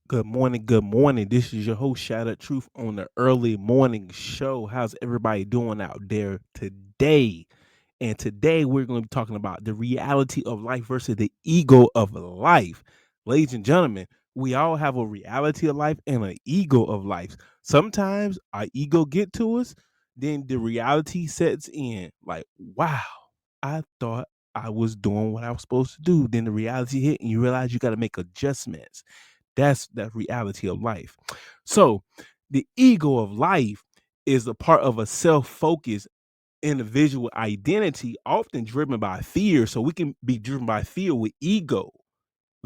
Good morning. Good morning. This is your host, Shout Out Truth, on the early morning show. How's everybody doing out there today? And today we're going to be talking about the reality of life versus the ego of life. Ladies and gentlemen, we all have a reality of life and an ego of life. Sometimes our ego get to us, then the reality sets in. Like, wow, I thought I was doing what I was supposed to do. Then the reality hit and you realize you got to make adjustments. That's the reality of life. So, the ego of life is a part of a self-focused individual identity, often driven by fear. So we can be driven by fear with ego,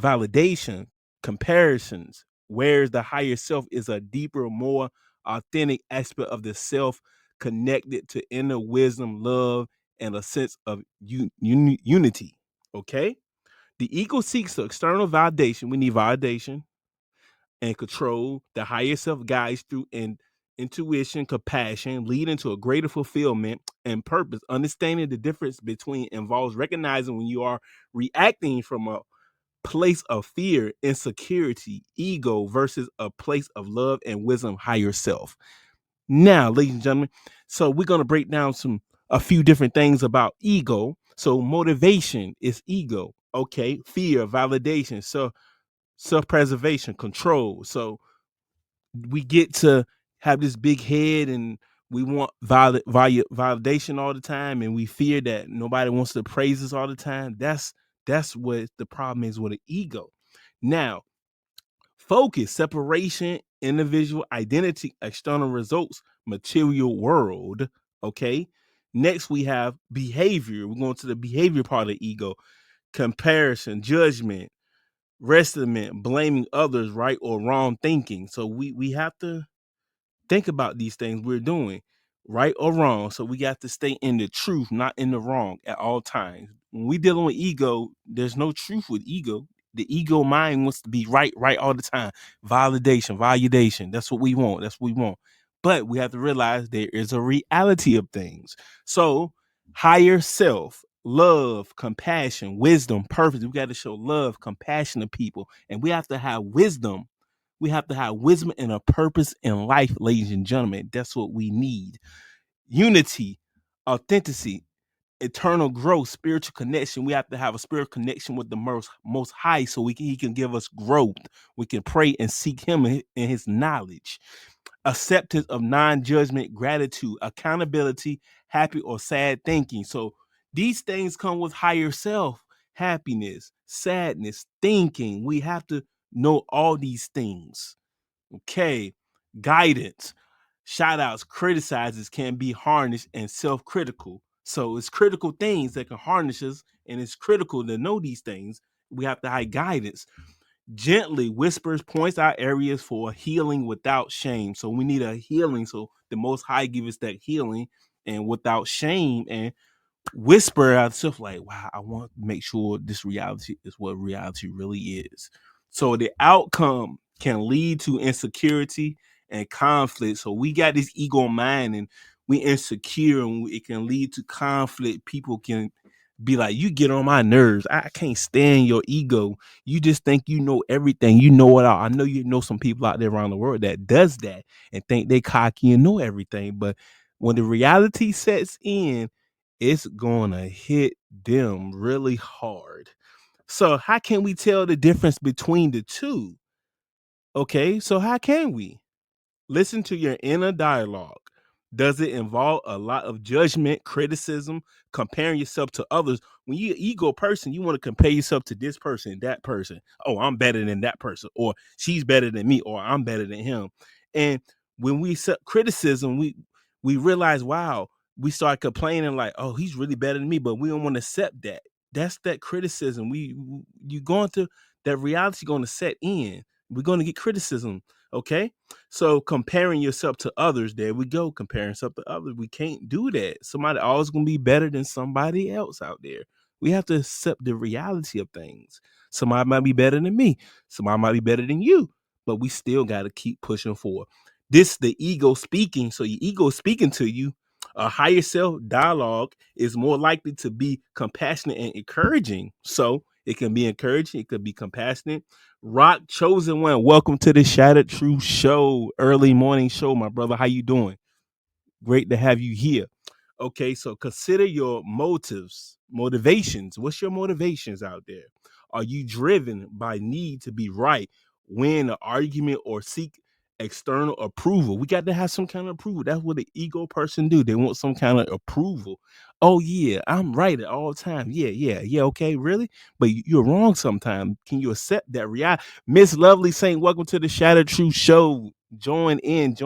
validation, comparisons, whereas the higher self is a deeper, more authentic aspect of the self, connected to inner wisdom, love, and a sense of unity. Okay? The ego seeks external validation. We need validation and control. The higher self guides through intuition, compassion, leading to a greater fulfillment and purpose. Understanding the difference between involves recognizing when you are reacting from a place of fear, insecurity, ego versus a place of love and wisdom, higher self. Now, ladies and gentlemen, so we're going to break down a few different things about ego. So motivation is ego. Okay, fear, validation. So self-preservation, control. So we get to have this big head and we want validation all the time, and we fear that nobody wants to praise us all the time. That's what the problem is with an ego. Now, focus, separation, individual identity, external results, material world. Okay. Next, we have behavior. We're going to the behavior part of the ego: comparison, judgment, resentment, blaming others, right or wrong thinking. So we have to think about these things we're doing, right or wrong. So we got to stay in the truth, not in the wrong at all times. When we dealing with ego, there's no truth with ego. The ego mind wants to be right all the time. Validation. That's what we want. That's what we want. But we have to realize there is a reality of things. So higher self, love, compassion, wisdom, purpose. We got to show love, compassion to people, and we have to have wisdom. We have to have wisdom and a purpose in life, ladies and gentlemen. That's what we need. Unity, authenticity, eternal growth, spiritual connection. We have to have a spiritual connection with the most high, so he can give us growth. We can pray and seek him in his knowledge. Acceptance of non-judgment, gratitude, accountability, happy or sad thinking. So these things come with higher self, happiness, sadness, thinking. We have to know all these things. Okay. Guidance, shout outs, criticizes can be harnessed and self-critical. So it's critical things that can harness us, and it's critical to know these things. We have to have guidance. Gently whispers, points out areas for healing without shame. So we need a healing. So the most high give us that healing and without shame, and whisper out stuff like, wow, I want to make sure this reality is what reality really is. So the outcome can lead to insecurity and conflict. So we got this ego mind and we insecure, and it can lead to conflict. People can be like, you get on my nerves. I can't stand your ego. You just think you know everything. You know it all. I know you know some people out there around the world that does that and think they cocky and know everything. But when the reality sets in, it's gonna hit them really hard. So how can we tell the difference between the two? Okay, so how can we? Listen to your inner dialogue. Does it involve a lot of judgment, criticism, comparing yourself to others? When you're an ego person, you want to compare yourself to this person, that person. Oh, I'm better than that person, or she's better than me, or I'm better than him. And when we set criticism, we realize, wow, we start complaining like, oh, he's really better than me, but we don't want to accept that. That's that criticism. You going to that reality going to set in. We're going to get criticism. Okay. So comparing yourself to others, there we go, comparing yourself to others. We can't do that. Somebody always gonna be better than somebody else out there. We have to accept the reality of things. Somebody might be better than me. Somebody might be better than you, but we still got to keep pushing forward. This the ego speaking. So your ego is speaking to you. A higher self dialogue is more likely to be compassionate and encouraging. So it can be encouraging, it could be compassionate, Rock Chosen One, welcome to the Shattered Truth Show, early morning show, my brother. How you doing? Great to have you here. Okay, so consider your motivations. What's your motivations out there? Are you driven by need to be right, win an argument, or seek external approval? We got to have some kind of approval. That's what the ego person do. They want some kind of approval. Oh yeah, I'm right at all times. Yeah. Okay, really? But you're wrong sometimes. Can you accept that reality? Miss Lovely saying, "Welcome to the Shadow Truth Show." Join in.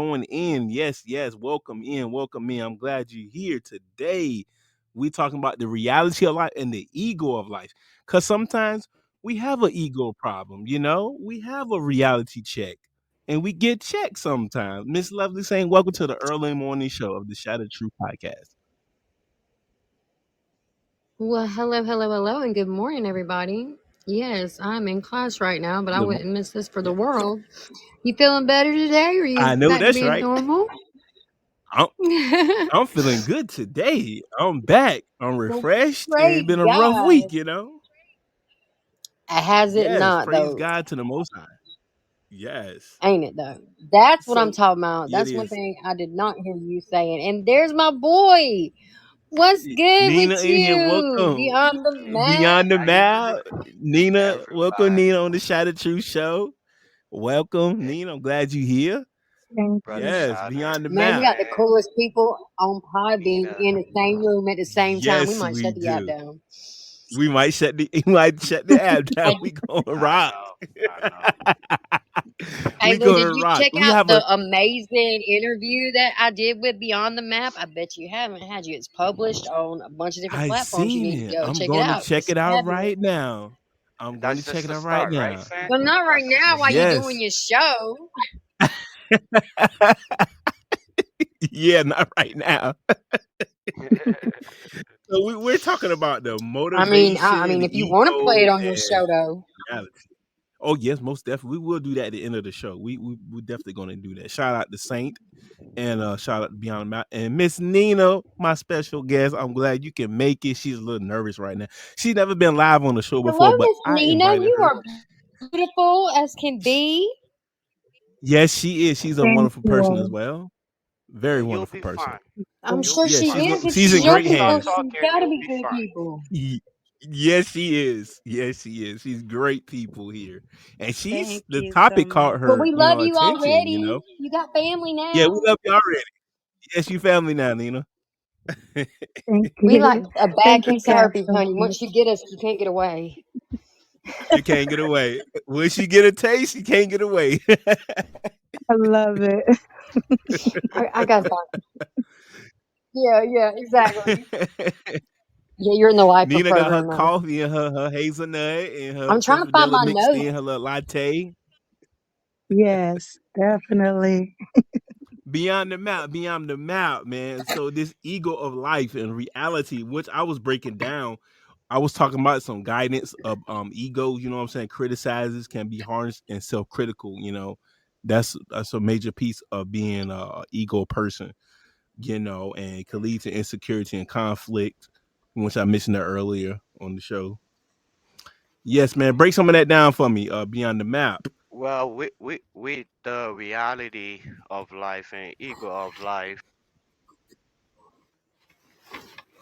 Yes. Welcome in, welcome in. I'm glad you're here today. We talking about the reality of life and the ego of life. Cause sometimes we have an ego problem, we have a reality check. And we get checked sometimes. Miss Lovely saying, welcome to the early morning show of the Shattered Truth Podcast. Well, hello, and good morning, everybody. Yes, I'm in class right now, but I Good wouldn't miss this for the Yeah. world. You feeling better today, or are you I know back to that's being right. normal? I'm, Well, I'm feeling good today. I'm back. I'm refreshed, and it's praise been a rough God. week. Has it Yes, not, praise though? God to the Most High. Yes. Ain't it, though? That's what I'm So talking about. it That's one is. thing I did not hear you saying. And there's my boy. What's good Nina with in here. you? Welcome. Beyond the map. Beyond the How you map. doing, Nina, welcome everybody? Nina on the Shadow Truth Show. Welcome, Eh, Nina. I'm glad you're here. Thank Brother you. Yes, Shatter, beyond the Man, we map. got the man, coolest people on Podbean Nina. in the same room at the same time. We Yes, might we shut the app do. down. We might shut the we might shut the app down. Hey, We gonna I rock. know, I know. hey, We Lou, did gonna you rock. check We out have a the amazing interview that I did with Beyond the Map? I bet you haven't, had you? It's published on a bunch of different I platforms. You seen need to it. go I'm check it going to out. check It's it out fabulous. right now. I'm going to That's check just it the out right start, right, now. Sam? But not right That's just now the while you're start. doing Yes. your show. Yeah, not right now. So we're talking about the I mean, motivation, the if you want to play ego, it on your and show, though. reality. Oh yes, most definitely. We will do that at the end of the show. We're definitely gonna do that. Shout out to Saint and shout out to Beyond the Mount and Miss Nina, my special guest. I'm glad you can make it. She's a little nervous right now. She's never been live on the show Hello, before, but Miss I Nina. invited You her. are beautiful as can be. Yes, she is. She's a Thank wonderful person as you. well. Very And you'll wonderful be person. fine. I'm You'll sure be Yeah, she fine. is. If she's in she's Once your great you start people, hands. she's talking, got to you'll be be good fine. people. Yes, she is. Yes, she is. She's great people here, and Thank the you so topic much. caught But her, we love you attention. already. You got family Yeah, we now. love you already. Yes, you family now, Nina. Thank We like you. a bad Thank you case of guys herpes, so honey. much. Once you get us, you can't get away. You can't get away. Once you get a taste, you can't get away. I love it. I got that. Yeah, exactly. Yeah, you're in the lifer Nina got her program now. coffee and her hazelnut and her I'm trying to find vanilla my mixed in notes. her little latte. Yes, definitely. Beyond the map, man. So this ego of life and reality, which I was breaking down, I was talking about some guidance of ego. You know what I'm saying? Criticizes can be harnessed and self-critical. That's a major piece of being a ego person. And it could lead to insecurity and conflict, which I mentioned that earlier on the show. Yes, man. Break some of that down for me. Beyond the map. Well, with the reality of life and ego of life,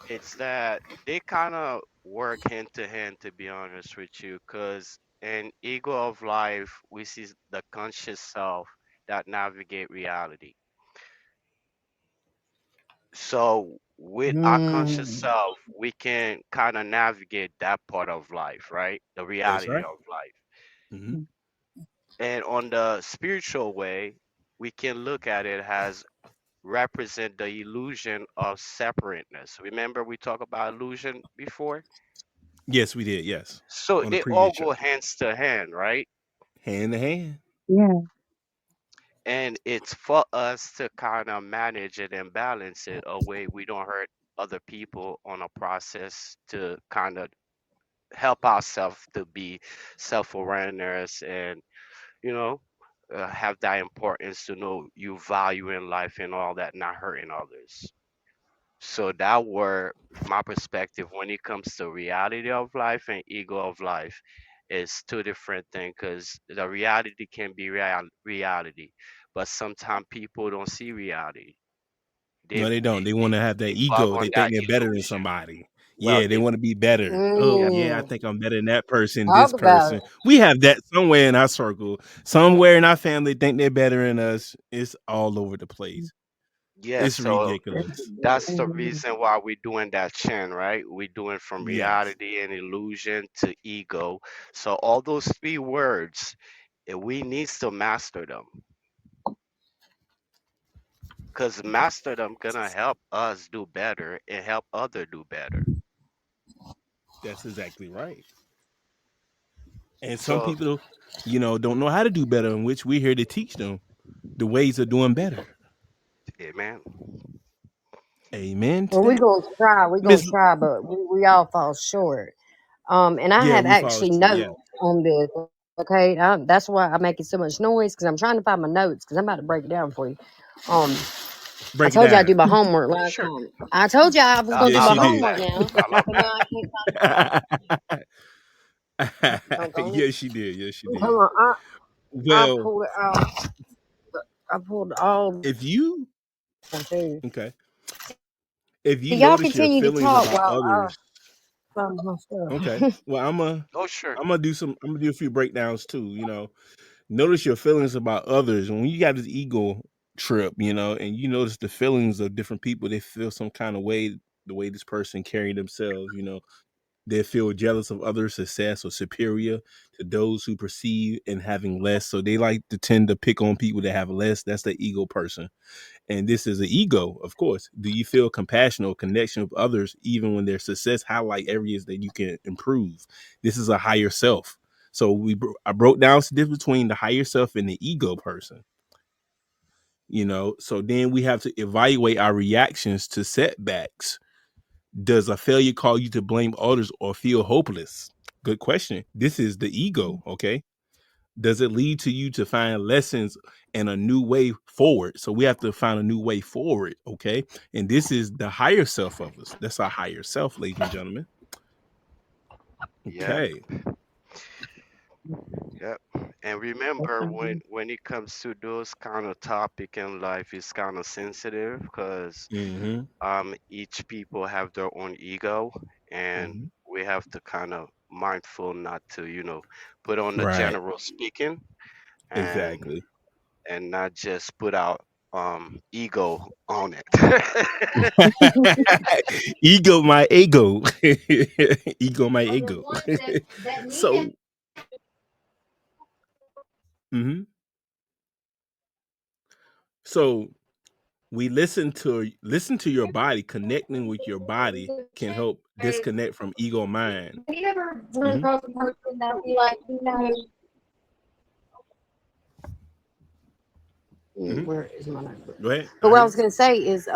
it's that they kind of work hand to hand, to be honest with you, because in ego of life, we see the conscious self that navigate reality. So with our conscious Hmm. self, we can kind of navigate that part of life, right? The That's reality right. of life. Hmm. And on the spiritual way, we can look at it as represent the illusion of separateness. Remember we talked about illusion before? Yes, we did. Yes, So on the they all previous go show, hands to hand, right? hand to hand. Yeah. And it's for us to kind of manage it and balance it a way we don't hurt other people on a process to kind of help ourselves to be self-awareness and you know have that importance to know you value in life and all that, not hurting others. So that were my perspective when it comes to reality of life and ego of life. is two different things because the reality can be reality, but sometimes people don't see reality. They No, they don't. they, They they, want to have that they bug ego. on They think that they're better than illusion. somebody. Well, Yeah, they they want to be better. Oh, yeah, yeah, I Mm, think I'm better than that person, this talk about person. it. We have that somewhere in our circle. Somewhere in our family think they're better than us. It's all over the place. yeah. It's So ridiculous. that's the Mhm. reason why we're doing that chain, right? We're doing from Yes, reality and illusion to ego. So all those three words, we needs to master them, because master them gonna help us do better and help other do better. that's exactly right. And some So, people, don't know how to do better, in which we're here to teach them the ways of doing better. amen. Amen to Well, we're that. gonna try. We're gonna Miss, try, but we all fall short. And I yeah, have we follow actually short. Yeah, notes on this. Okay, that's why I'm making so much noise because I'm trying to find my notes because I'm about to break it down for you. Um, I break it told you I do down. my homework last Sure. time. I told you I was gonna do Yes, I my she love did. homework that. now, I love but now that. I can't find it. Doggone it. Yes, she did. Yes, she Hold did. on, I Well, pulled it out. I pulled all if you them too. okay, if you See, y'all notice your continue to feelings talk about while I others, find my okay. stuff. Well, Oh, sure. I'm gonna do a few breakdowns too. Notice your feelings about others. When you got this ego trip, and you notice the feelings of different people, they feel some kind of way. The way this person carry themselves, they feel jealous of other success or superior to those who perceive and having less. So they like to tend to pick on people that have less. That's the ego person. And this is an ego, of course. Do you feel compassion or connection with others even when their success highlight areas that you can improve? This is a higher self. So I broke down the difference between the higher self and the ego person. So then we have to evaluate our reactions to setbacks. Does a failure call you to blame others or feel hopeless? Good question. This is the ego, okay? Does it lead to you to find lessons and a new way forward? So we have to find a new way forward, okay? And this is the higher self of us. That's our higher self, ladies and gentlemen. Yep. Okay. Yep. And remember, Definitely. when it comes to those kind of topic in life, it's kind of sensitive because Mm-hmm. each people have their own ego, and Mm-hmm. we have to kind of mindful not to, put on the Right. general speaking, and Exactly. not just put out ego on it. Ego my ego. Ego my Well, the ego. ones that need to So mhm. So we listen to your body. Connecting with your body can help say, disconnect from ego mind. have you ever run Hmm. across a person that be like, Hmm. where is my notebook? Go ahead. But I what hear I you. was going to say is,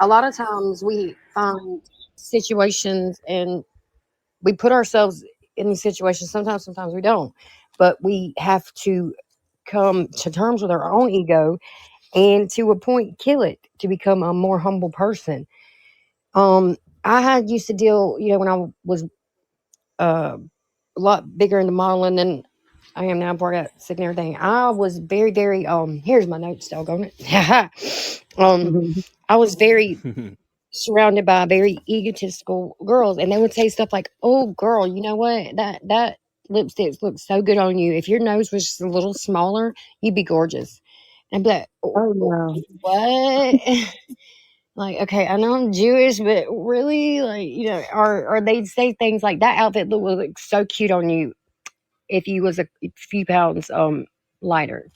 a lot of times we find situations and we put ourselves in these situations. Sometimes we don't, but we have to come to terms with our own ego and to a point kill it to become a more humble person. I had used to deal, when I was uh, a lot bigger into modeling than I am now before I got sick and everything. I was very, very here's my notes, doggone it. Mhm. I was very surrounded by very egotistical girls, and they would say stuff like, "Oh, girl, you know what? That lipstick looks so good on you. If your nose was just a little smaller, you'd be gorgeous." And I'd be like, "Oh, Oh, oh, no. what?" Like, okay, I know I'm Jewish, but really, like, or they'd say things like, "That outfit would look so cute on you if you was a few pounds lighter."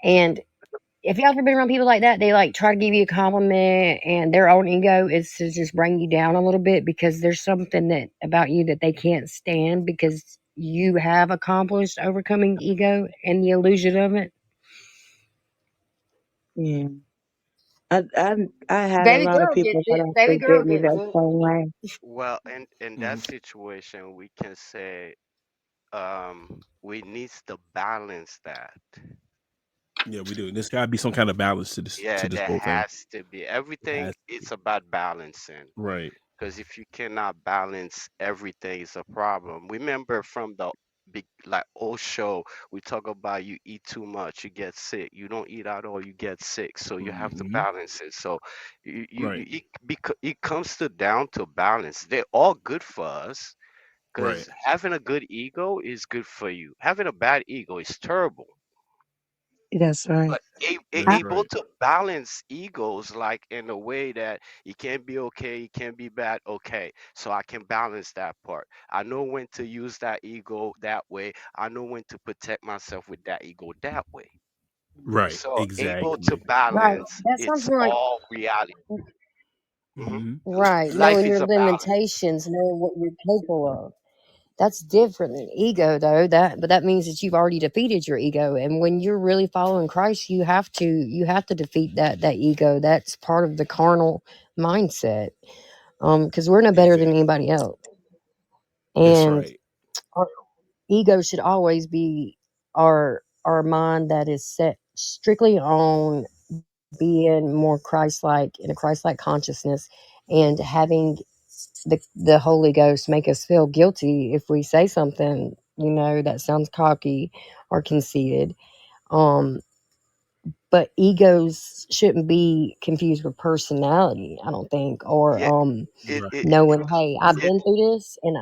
And if y'all ever been around people like that, they like try to give you a compliment, and their own ego is to just bring you down a little bit because there's something that about you that they can't stand because you have accomplished overcoming ego and the illusion of it. Yeah. I I had a Baby lot of girl gets people that it. Baby actually girl did me gets that it. same way. Well, in that Mhm. situation, we can say we needs to balance that. Yeah, we do. There's got to be some kind of balance to this Yeah, there whole thing. has to be. It Everything has to be. it's about balancing. Right. Because if you cannot balance everything, it's a problem. Remember from the like Osho, we talk about you eat too much, you get sick. You don't eat at all, you get sick. So you have to Mhm. balance it. So Right. it comes to down to balance. They're all good for us Right. because having a good ego is good for you. Having a bad ego is terrible. That's right. But I, That's able right. to balance egos like in a way that it can be okay, it can be bad, okay. So I can balance that part. I know when to use that ego that way. I know when to protect myself with that ego that way. Right. So able to Exactly. Right. balance, That sounds it's more like all reality. hmm Mhm. right. Life Knowing is your a balance. limitations, knowing what you're capable of. That's different than ego, though. But that means that you've already defeated your ego. And when you're really following Christ, you have to defeat that ego. That's part of the carnal mindset. Because we're no better than Exactly. anybody else, That's and right. our ego should always be our mind that is set strictly on being more Christ-like in a Christ-like consciousness, and having the Holy Ghost make us feel guilty if we say something, that sounds cocky or conceited. Um, but egos shouldn't be confused with personality, I don't think, or Yeah, it Right. it it, knowing, hey, I've it been through this and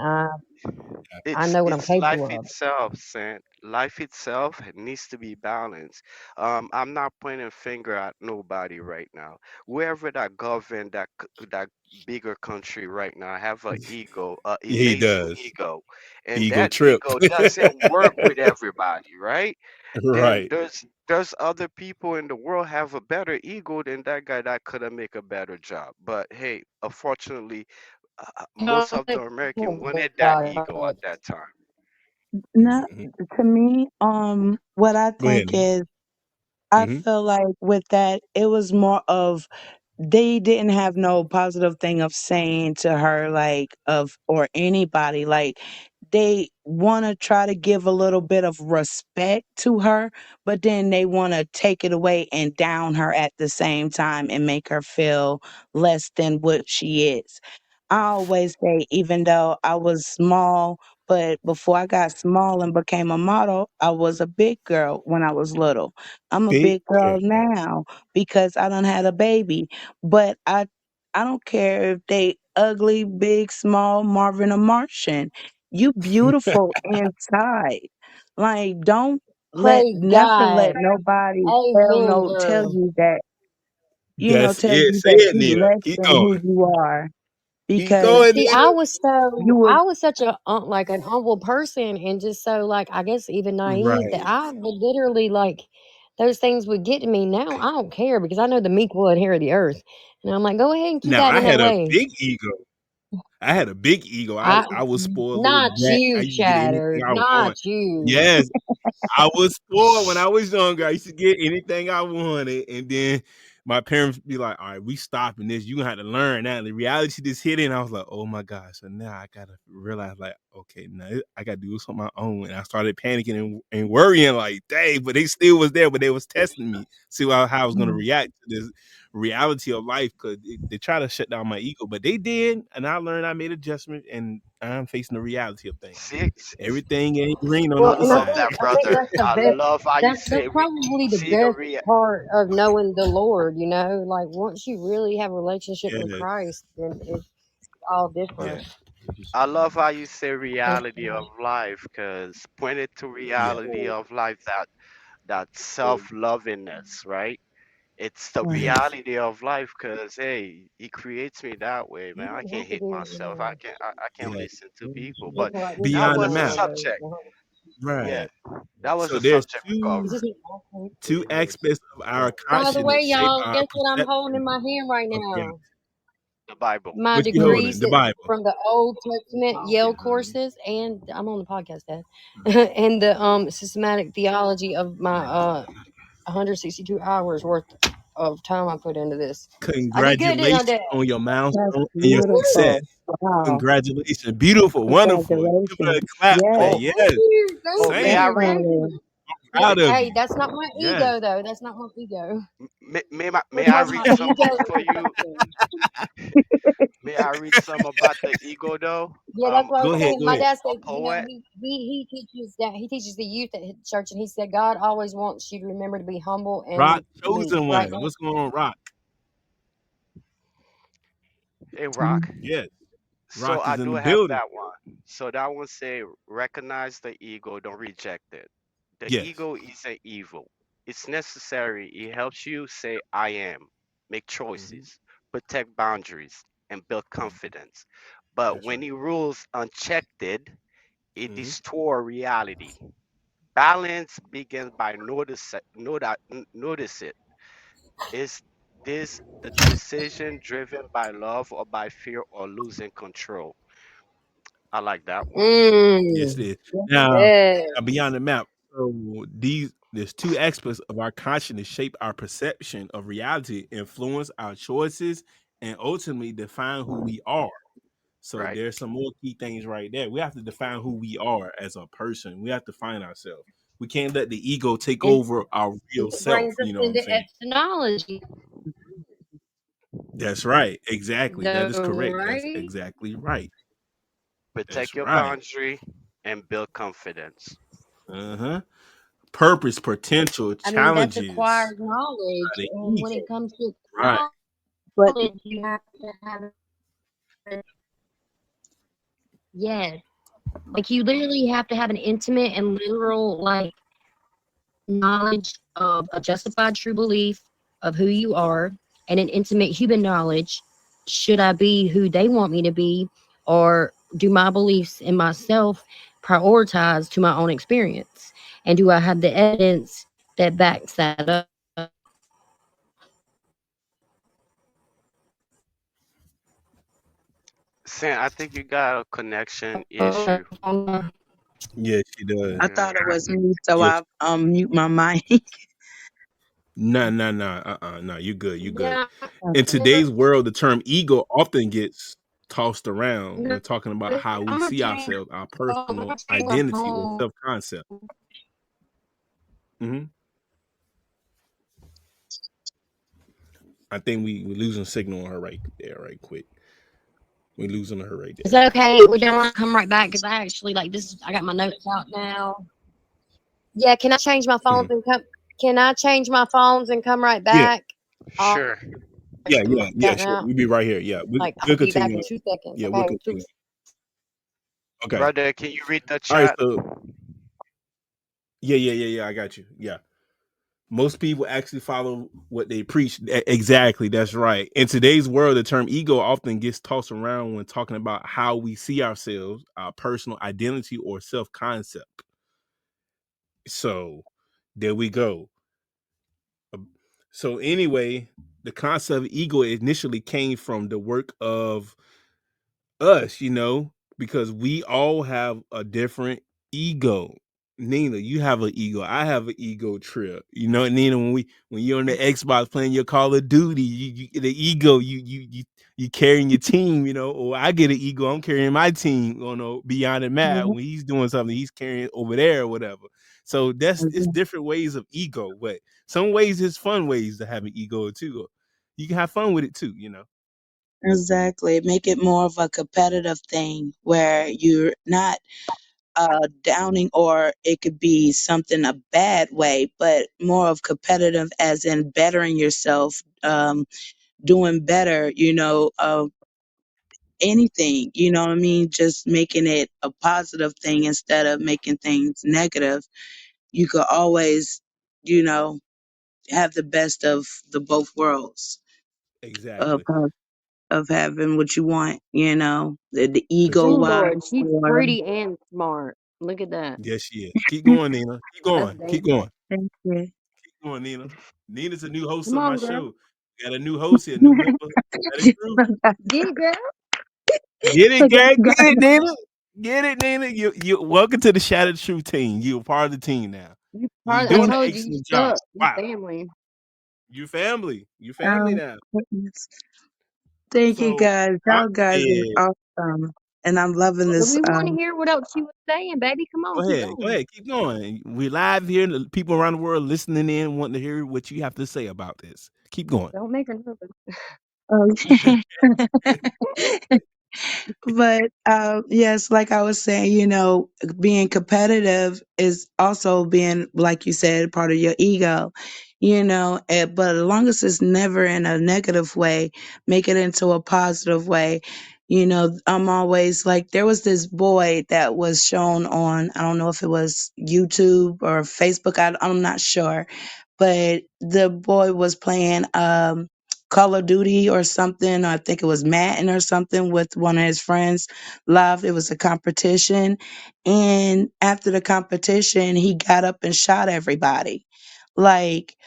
I know what I'm it's life capable of. itself, Saint. Life itself needs to be balanced. I'm not pointing a finger at nobody right now. Whoever that govern that bigger country right now have a ego, a He amazing does. ego, and Ego that trip. ego doesn't work with everybody, right? Then Right. there's other people in the world have a better ego than that guy that could have make a better job. But hey, unfortunately, Y'all most of the think American more wanted that about it. ego at that time. not Mhm. to me. What I Go ahead, think Nick. is, I Mhm. feel like with that, it was more of they didn't have no positive thing of saying to her, like, of, or anybody, like, they want to try to give a little bit of respect to her, but then they want to take it away and down her at the same time and make her feel less than what she is. I always say, even though I was small, but before I got small and became a model, I was a big girl when I was little. I'm a Big big girl girl. now because I done had a baby. But I don't care if they ugly, big, small, Marvin or Martian. You beautiful inside. Like, don't Praise never God. let nobody Amen, girl. tell That's it. you Say that it, you Nita. less Keep than going. who you are, Keep because going, See, I Nita. was so you would. I was such a like an humble person, and just so, like, I guess even naive, that Right. I would literally, like, those things would get to me. Now I don't care because I know the meek will inherit the earth, and I'm like, go ahead and keep Now that I in that had a way. big ego. I had a big ego. I I I was spoiled little Not brat. I you, used to get anything Chatter, I not want. you. Yes, I was spoiled when I was younger. I used to get anything I wanted, and then my parents be like, "All right, we stopping this. You gonna have to learn that." And the reality just hit it, and I was like, "Oh my gosh!" So now I gotta realize, like, okay, now I gotta do this on my own. And I started panicking and worrying, like, "Dang!" But they still was there, but they was testing me, see how I was gonna Mm. react to this reality of life. Because they try to shut down my ego, but they did, and I learned. I made adjustment, and I'm facing the reality of things. See, Everything ain't green on the Well, I other and I love side. think that, I think brother. that's the I best. love how you That's say probably the see the best real. part of knowing the Lord. Like, once you really have a relationship with Yes, Christ, then it's all yes, different. I love how you say Praise reality of God. life, cause pointed to yeah, reality of life, that self-lovingness, right? It's the Right. yes, reality of life, cause hey, he creates me that way, You man. I don't can't have to hate do myself. I can't yes. listen to people. it But like we that said Beyond the was the map, before. subject. Yeah, right. that was So the there's subject we two It's covered. just awesome. two aspects of our By the way, consciousness shape y'all, our guess what I'm holding in perception my hand right of now? reality. The Bible. My What you holding? degrees The that Bible. from the Old Testament Yale courses, and I'm on the podcast, Dad, and the systematic theology of my 162 hours worth of time I put into this. I did good, didn't I, Congratulations Dad? on your That's milestone and your success. beautiful. Wow. Congratulations. Beautiful, wonderful. Give her Congratulations. a clap for that. Oh, Yes. Thank Yes. you, thank oh, may Same. I you, read? thank Definitely. you. proud of Hey, you. that's not my Yes. ego though. That's not my ego. May We're I talking read about some ego for you? perception. May I read some about the ego though? Yeah, that's what I Go was ahead. saying. Go My ahead. dad A said, poet. he teaches the youth at his church, and he said God always wants you to remember to be humble Rock and meek. chosen Right one. now, What's going on, Rock? Hey, Rock. Yes. So Rock I is in do the have building. that one. So that one say recognize the ego, don't reject it. The Yes. ego isn't evil. It's necessary. It helps you say I am, make Hmm. choices, protect boundaries, and build confidence. But That's when right. it rules unchecked, it Hmm. distorts reality. Balance begins by notice it. Is this the decision driven by love or by fear or losing control? I like that one. Yes, it mm, is. Now, yeah. beyond the map. So there's two aspects of our consciousness shape our perception of reality, influence our choices, and ultimately define who we are. So Right. there's some more key things right there. We have to define who we are as a person. We have to find ourselves. We can't let the ego take And over our real it self. brings us You know what I'm into saying? ethnology, That's right. Exactly. That is though, correct. That's right? exactly right. That's Protect your right. boundary and build confidence. Uh-huh. Purpose, potential, I mean, that's challenges. acquired knowledge, The and when ego. it comes to Right. But knowledge, you have to have yes, like you literally have to have an intimate and literal like knowledge of a justified true belief of who you are, and an intimate human knowledge. Should I be who they want me to be, or do my beliefs in myself prioritize to my own experience? And do I have the evidence that backs that up? Sam, I think you got a connection Uh, issue. Yes, she does. I Yeah. thought it was me, so Yes. I mute my mic. No, no, no. No, you're good. You're good. yeah, In yeah, today's world, the term ego often gets tossed around no, when talking about how we I'm gonna see change. ourselves, our I'm personal gonna change my identity or phone. self-concept. Hmm. I think we losing signal on her right there, right quick. We losing her right Is there. that okay? We don't want to come right back because I actually like this. I got my notes out now. Yeah, can I change my phones Mhm. and come? Can I change my phones and come right Yeah, back? I'll Sure. yeah, out sure. now. We'll be right here. Yeah, Like I'll we'll be back continue in on. 2 seconds. Yeah, we'll Okay, continue. Okay. Brother, can you read the All right. chat? So yeah. I got you. Yeah. Most people actually follow what they preach. Exactly, that's right. In today's world, the term ego often gets tossed around when talking about how we see ourselves, our personal identity, or self concept. So there we go. Um, So anyway, the concept of ego initially came from the work of us, because we all have a different ego. Nina, you have an ego. I have an ego trip. Nina, when you're on the Xbox playing your Call of Duty, the ego, you carrying your team, or I get an ego, I'm carrying my team, beyond the map. When he's doing something, he's carrying it over there or whatever. So it's different ways of ego, but some ways is fun ways to have an ego too. You can have fun with it too. Exactly. Make it more of a competitive thing where you're not downing, or it could be something a bad way, but more of competitive as in bettering yourself, doing better, anything, you know what I mean? Just making it a positive thing instead of making things negative. You could always, you know, have the best of the both worlds of Exactly. of having what you want, the Cause ego wise, Lord, she's or pretty and smart. Look at that. yes, she is. Keep going, Nina. Keep That's going. dangerous. Keep going. thank you. Keep going, Nina. Nina's a new host Come of my on, girl. show. Got a new host here, new member. That is true. Get it, girl. Get it, Okay, girl. Get guys. it, Nina. Get it, Nina. You welcome to the Shattered Truth team. You're a part of the team now. You You're part. I doing an told you, you excellent job. stuck. You Wow. family. You family. You family Um, now. goodness. Thank you So guys. Rock Y'all guys said, are awesome. and I'm loving Well, this. we want to hear what else you were saying, baby. Come on, keep Go going. ahead, keep going. We're live here, and the people around the world listening in, wanting to hear what you have to say about this. Keep going. Don't make her nervous. Oh, but yes, like I was saying, being competitive is also being, like you said, part of your ego. But as long as it's never in a negative way, make it into a positive way. I'm always like, there was this boy that was shown on, I don't know if it was YouTube or Facebook, I'm not sure, but the boy was playing Call of Duty or something. I think it was Madden or something with one of his friends. Love. It was a competition. And after the competition, he got up and shot everybody. Like,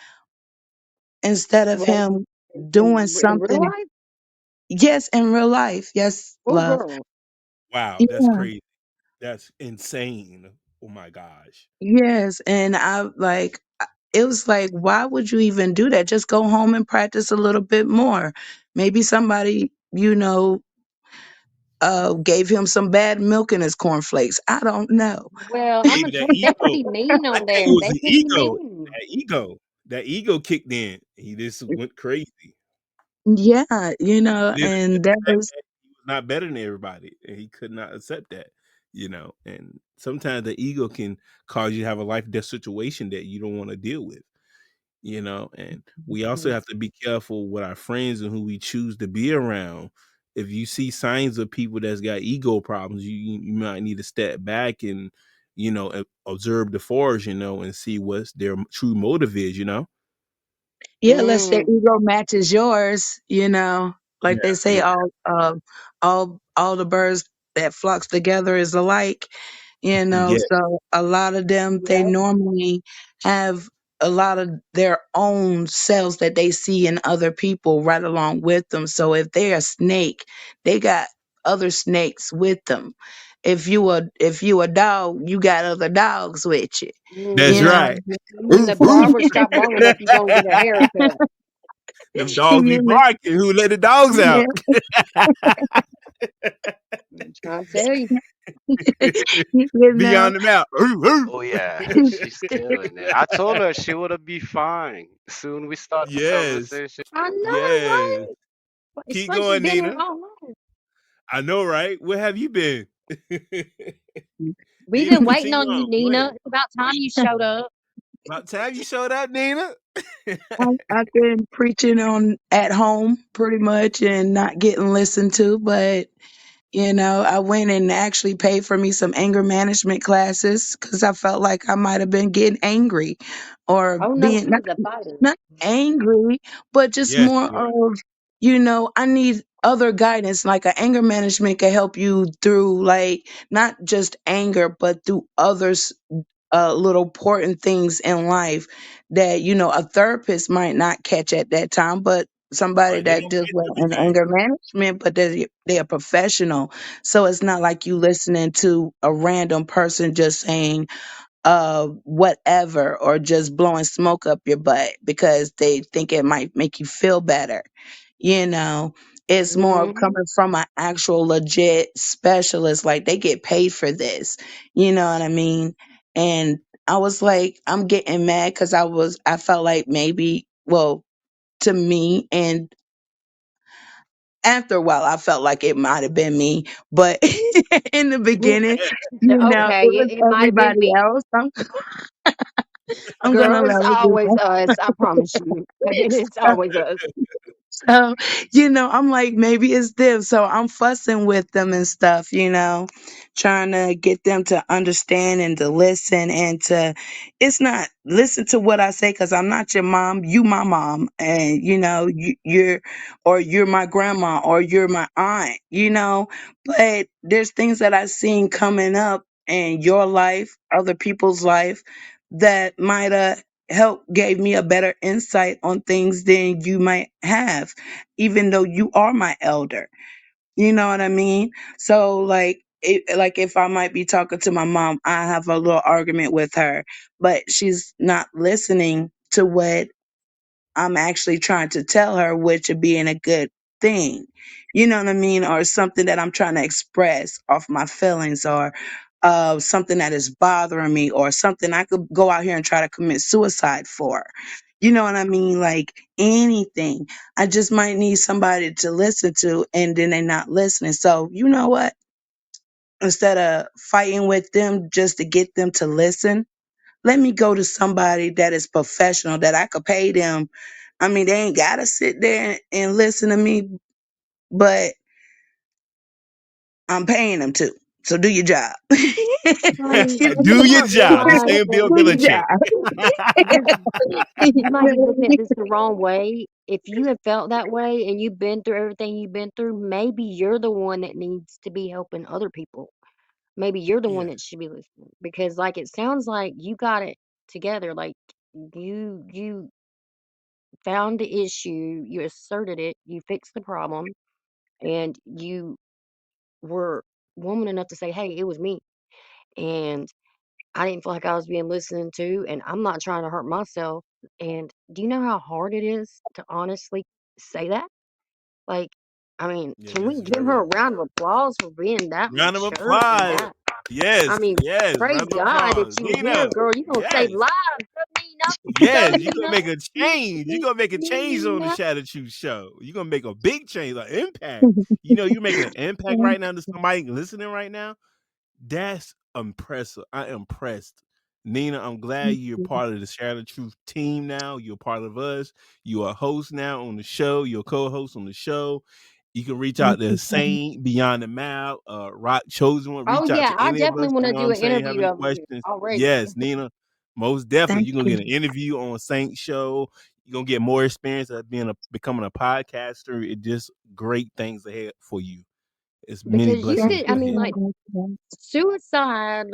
instead of Well, him doing in real something, life, yes, in real life. Yes, oh love. girl, Wow, that's Yeah. crazy. That's insane. Oh my gosh. Yes. And it was like, why would you even do that? Just go home and practice a little bit more. Maybe somebody, gave him some bad milk in his cornflakes. I don't know. well, I'm gonna Maybe tell that you, they can ego. be mean I on think it there. was They the can be ego. mean. That ego kicked in. He just went crazy. Yeah, Didn't and that accept was that he was not better than everybody, and he could not accept that. And sometimes the ego can cause you to have a life death situation that you don't want to deal with. And we also Mhm. have to be careful with our friends and who we choose to be around. If you see signs of people that's got ego problems, you might need to step back and observe the force, and see what's their true motive is. yeah, unless their Mm. ego matches yours, Yeah, like they say, all the birds that flocks together is alike. yeah, So a lot of them, they Yeah. normally have a lot of their own selves that they see in other people right along with them. So if they're a snake, they got other snakes with them. If you a dog, you got other dogs with you. that's You Mhm. know, right. When the Oof, oof. barber shop long enough, you gonna get a haircut. Them dogs be you know, barking. Who let the dogs yeah, out? I'm trying to tell you. you know. Beyond them out. Oof, oof. Oh yeah, she's killing it. I told her she would be fine. Soon we start the Yes, conversation. I know, yes. right? It's Keep like she's going, been here Nina. all along. I know, right? Where have you been? We've Nina, been waiting continue on you, on. Go Nina. ahead. It's about time you showed up. About time you showed up, Nina. I've been preaching on at home pretty much and not getting listened to, but I went and actually paid for me some anger management classes because I felt like I might have been getting angry or Oh no, being she was a fighter. not angry, but just Yes, more you were. of, I need other guidance. Like an anger management can help you through, like, not just anger, but through others little important things in life that a therapist might not catch at that time, but somebody Right. They that don't deals catch with an everything. anger management, but they're a professional. So it's not like you listening to a random person just saying whatever, or just blowing smoke up your butt because they think it might make you feel better. You know, it's more of Hmm. coming from an actual legit specialist, like they get paid for this. You know what I mean? And I was like, I'm getting mad because I felt like maybe, well, to me, and after a while, I felt like it might have been me, but in the beginning, Okay, it was it might have been everybody me. else. I'm gonna Girl, let it's it be always us. I promise you. It's always us. so, I'm like, maybe it's them. So I'm fussing with them and stuff, trying to get them to understand and to listen and it's not listen to what I say because I'm not your mom, you my mom. And, you're my grandma or you're my aunt. But there's things that I've seen coming up in your life, other people's life that might have help gave me a better insight on things than you might have, even though you are my elder. You know what I mean? So like if I might be talking to my mom, I have a little argument with her, but she's not listening to what I'm actually trying to tell her, which would be in a good thing, you know what I mean, or something that I'm trying to express off my feelings, or something that is bothering me, or something I could go out here and try to commit suicide for. You know what I mean? Like anything. I just might need somebody to listen to, and then they're not listening. So, you know what? Instead of fighting with them just to get them to listen, let me go to somebody that is professional that I could pay them. I mean, they ain't got to sit there and listen to me, but I'm paying them to. So do your job. Do Honey, you Do your don't job. The realize same Bill that your Belichick. job. you're You you might be know looking at this the wrong way. If you have felt that way and you've been through everything you've been through, maybe you're the one that needs to be helping other people. Maybe you're the one Yeah. that should be listening because like it sounds like you got it together. Like you found the issue, you asserted it, you fixed the problem, and you were woman enough to say, "Hey, it was me." And I didn't feel like I was being listened to, and I'm not trying to hurt myself. And do you know how hard it is to honestly say that? Like, I mean, Yeah, can we it's give her very a round of applause for being that round of mature and applause. that? I Yes, mean, yes, praise round of God that applause. you were here, Nina. girl. You gonna save Yes. lives, go Nina. Go Yes, you gonna Nina. make a change. You gonna make a change on the Nina. Shadow Truth show. You gonna make a big change, an impact. You know, you're making an impact right now to somebody listening right now. That's impressive. I am impressed. Nina, I'm glad you're part of the Shadow Truth team now. You're part of us. You're a host now on the show. You're a co-host on the show. You can reach out to Saint Beyond the Map, Rock Chosen One. Oh Reach out yeah, to I any of definitely us. want You to know what do I'm an saying? Have interview any of you questions? already. Yes, Nina. Most definitely. Thank You're gonna you. get an interview on Saint show. You're gonna get more experience of becoming a podcaster. It just great things ahead for you. It's many Because you Thank blessings could, I you mean, ahead. so like much. suicide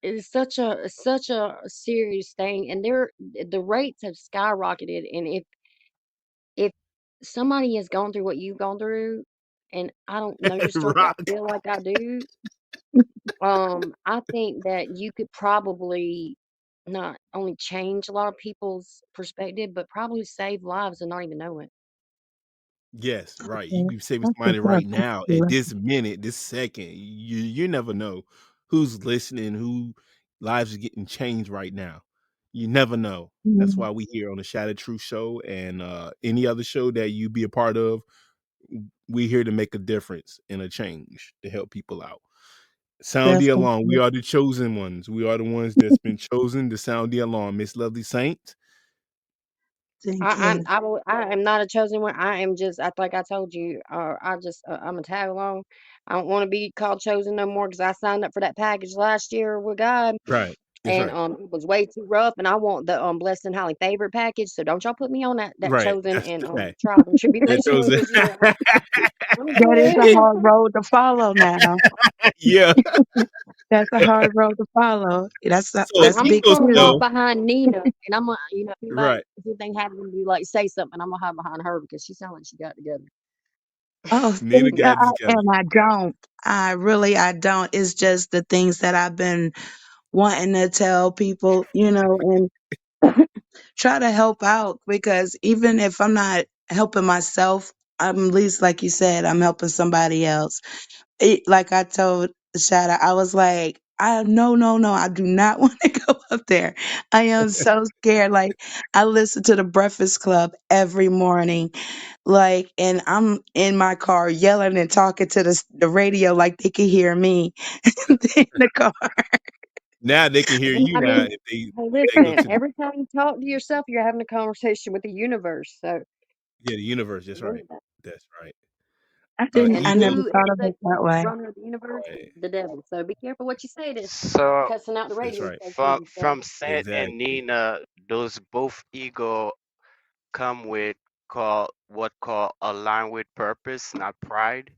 is such a serious thing, and the rates have skyrocketed. And if somebody has gone through what you've gone through, and I don't know your story, but I Rock. feel like I do. I think that you could probably not only change a lot of people's perspective, but probably save lives and not even know it. Yes, right. You Yeah, can be saving that's what's somebody up. right Thank now at you. this minute, this second. You never know who's listening, who lives is getting changed right now. You never know. That's Mm, why we here on the Shattered Truth Show and any other show that you be a part of. We here to make a difference and a change to help people out. Sound that's the what's alarm. We up. are the chosen ones. We are the ones that's been chosen to sound the alarm. Miss Lovely Saint. Thank you. I am not a chosen one. I am just like I told you. I'm a tag along. I don't want to be called chosen no more because I signed up for that package last year with God, Right. It's and right. it was way too rough. And I want the blessed and highly favored package. So don't y'all put me on that Right. chosen That's and the fact. trials and That tribulation one chosen. because I'm That is a good. hard road to follow now. Yeah. That's a hard road to follow. So That's I'm big just Eagles gonna walk shoes. though. behind Nina, and I'm gonna, Right. if anything happens to me, like say something, I'm gonna hide behind her because she sounds like she got it together. Oh, Nina got it together. and I don't. I don't. It's just the things that I've been wanting to tell people, and try to help out, because even if I'm not helping myself, I'm at least, like you said, I'm helping somebody else. Like I told Shada, I was like, no, no, no, I do not want to go up there. I am so scared. Like, I listen to the Breakfast Club every morning, like, and I'm in my car yelling and talking to the radio like they can hear me in the car. Now they can hear And you I now mean, if hey, they go listen, to the every time you talk to yourself, you're having a conversation with the universe. So yeah, the universe. That's right. remember that. That's right. And I Eagles. never who thought is of the it that way. runner of the universe? Right. The devil. So be careful what you say to So cussing out the That's radio right. station. So from Saint and Exactly. Nina, those both ego come with call align with purpose, not pride.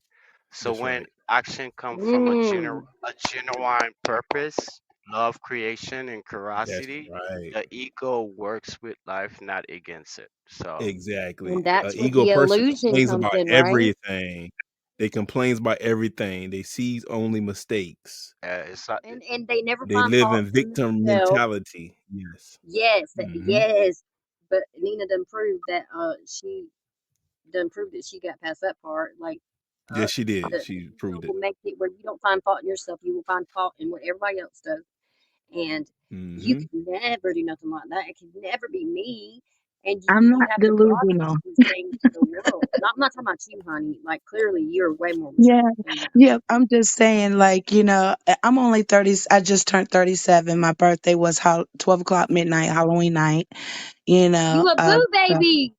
So That's when right. action comes from mm, a genuine purpose, love, creation, and That's curiosity, right. the ego works with life, not against it. So Exactly. and that's where Ego the person illusion complains comes about in, right? everything. They complains about everything. They sees only mistakes. it's not. And they never They find live fault in in victim themselves. mentality. Yes. Yes, Hmm. yes. But Nina done proved that she done proved that she got past that part. Like, uh, Yes, she did. the She ego proved it. will make it where you don't find fault in yourself. You will find fault in what everybody else does, and you Mhm. could never do nothing like that. It could never be me. And I'm you not have to delusional. broadcast these things to the world. Not, I'm not talking about you, honey. Like clearly, you're way more mature Yeah, than that. yeah. I'm just saying, like, I'm only 30. I just turned 37. My birthday was 12 o'clock midnight, Halloween night. You know, You a boo so baby.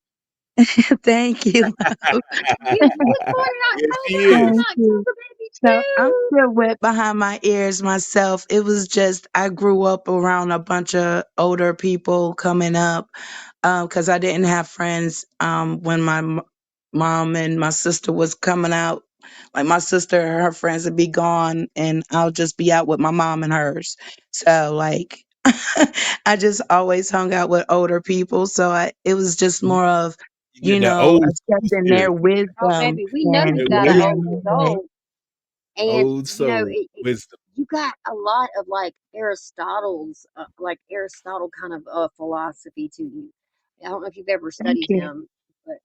thank you, love. You was born in Yes, she October. I'm is. Thank an you. October baby So I'm too. still wet behind my ears myself. It was just I grew up around a bunch of older people coming up because I didn't have friends when my mom and my sister was coming out. Like my sister, her friends would be gone, and I'll just be out with my mom and hers. So like, I just always hung out with older people. So it was just You more of, you got that old school accepting their spirit, Oh, wisdom baby, we know and you that got an old old behind their way. soul. And old soul wisdom. you got a lot of like Aristotle's, like Aristotle kind of philosophy to you. I don't know if you've ever Thank studied you. him, but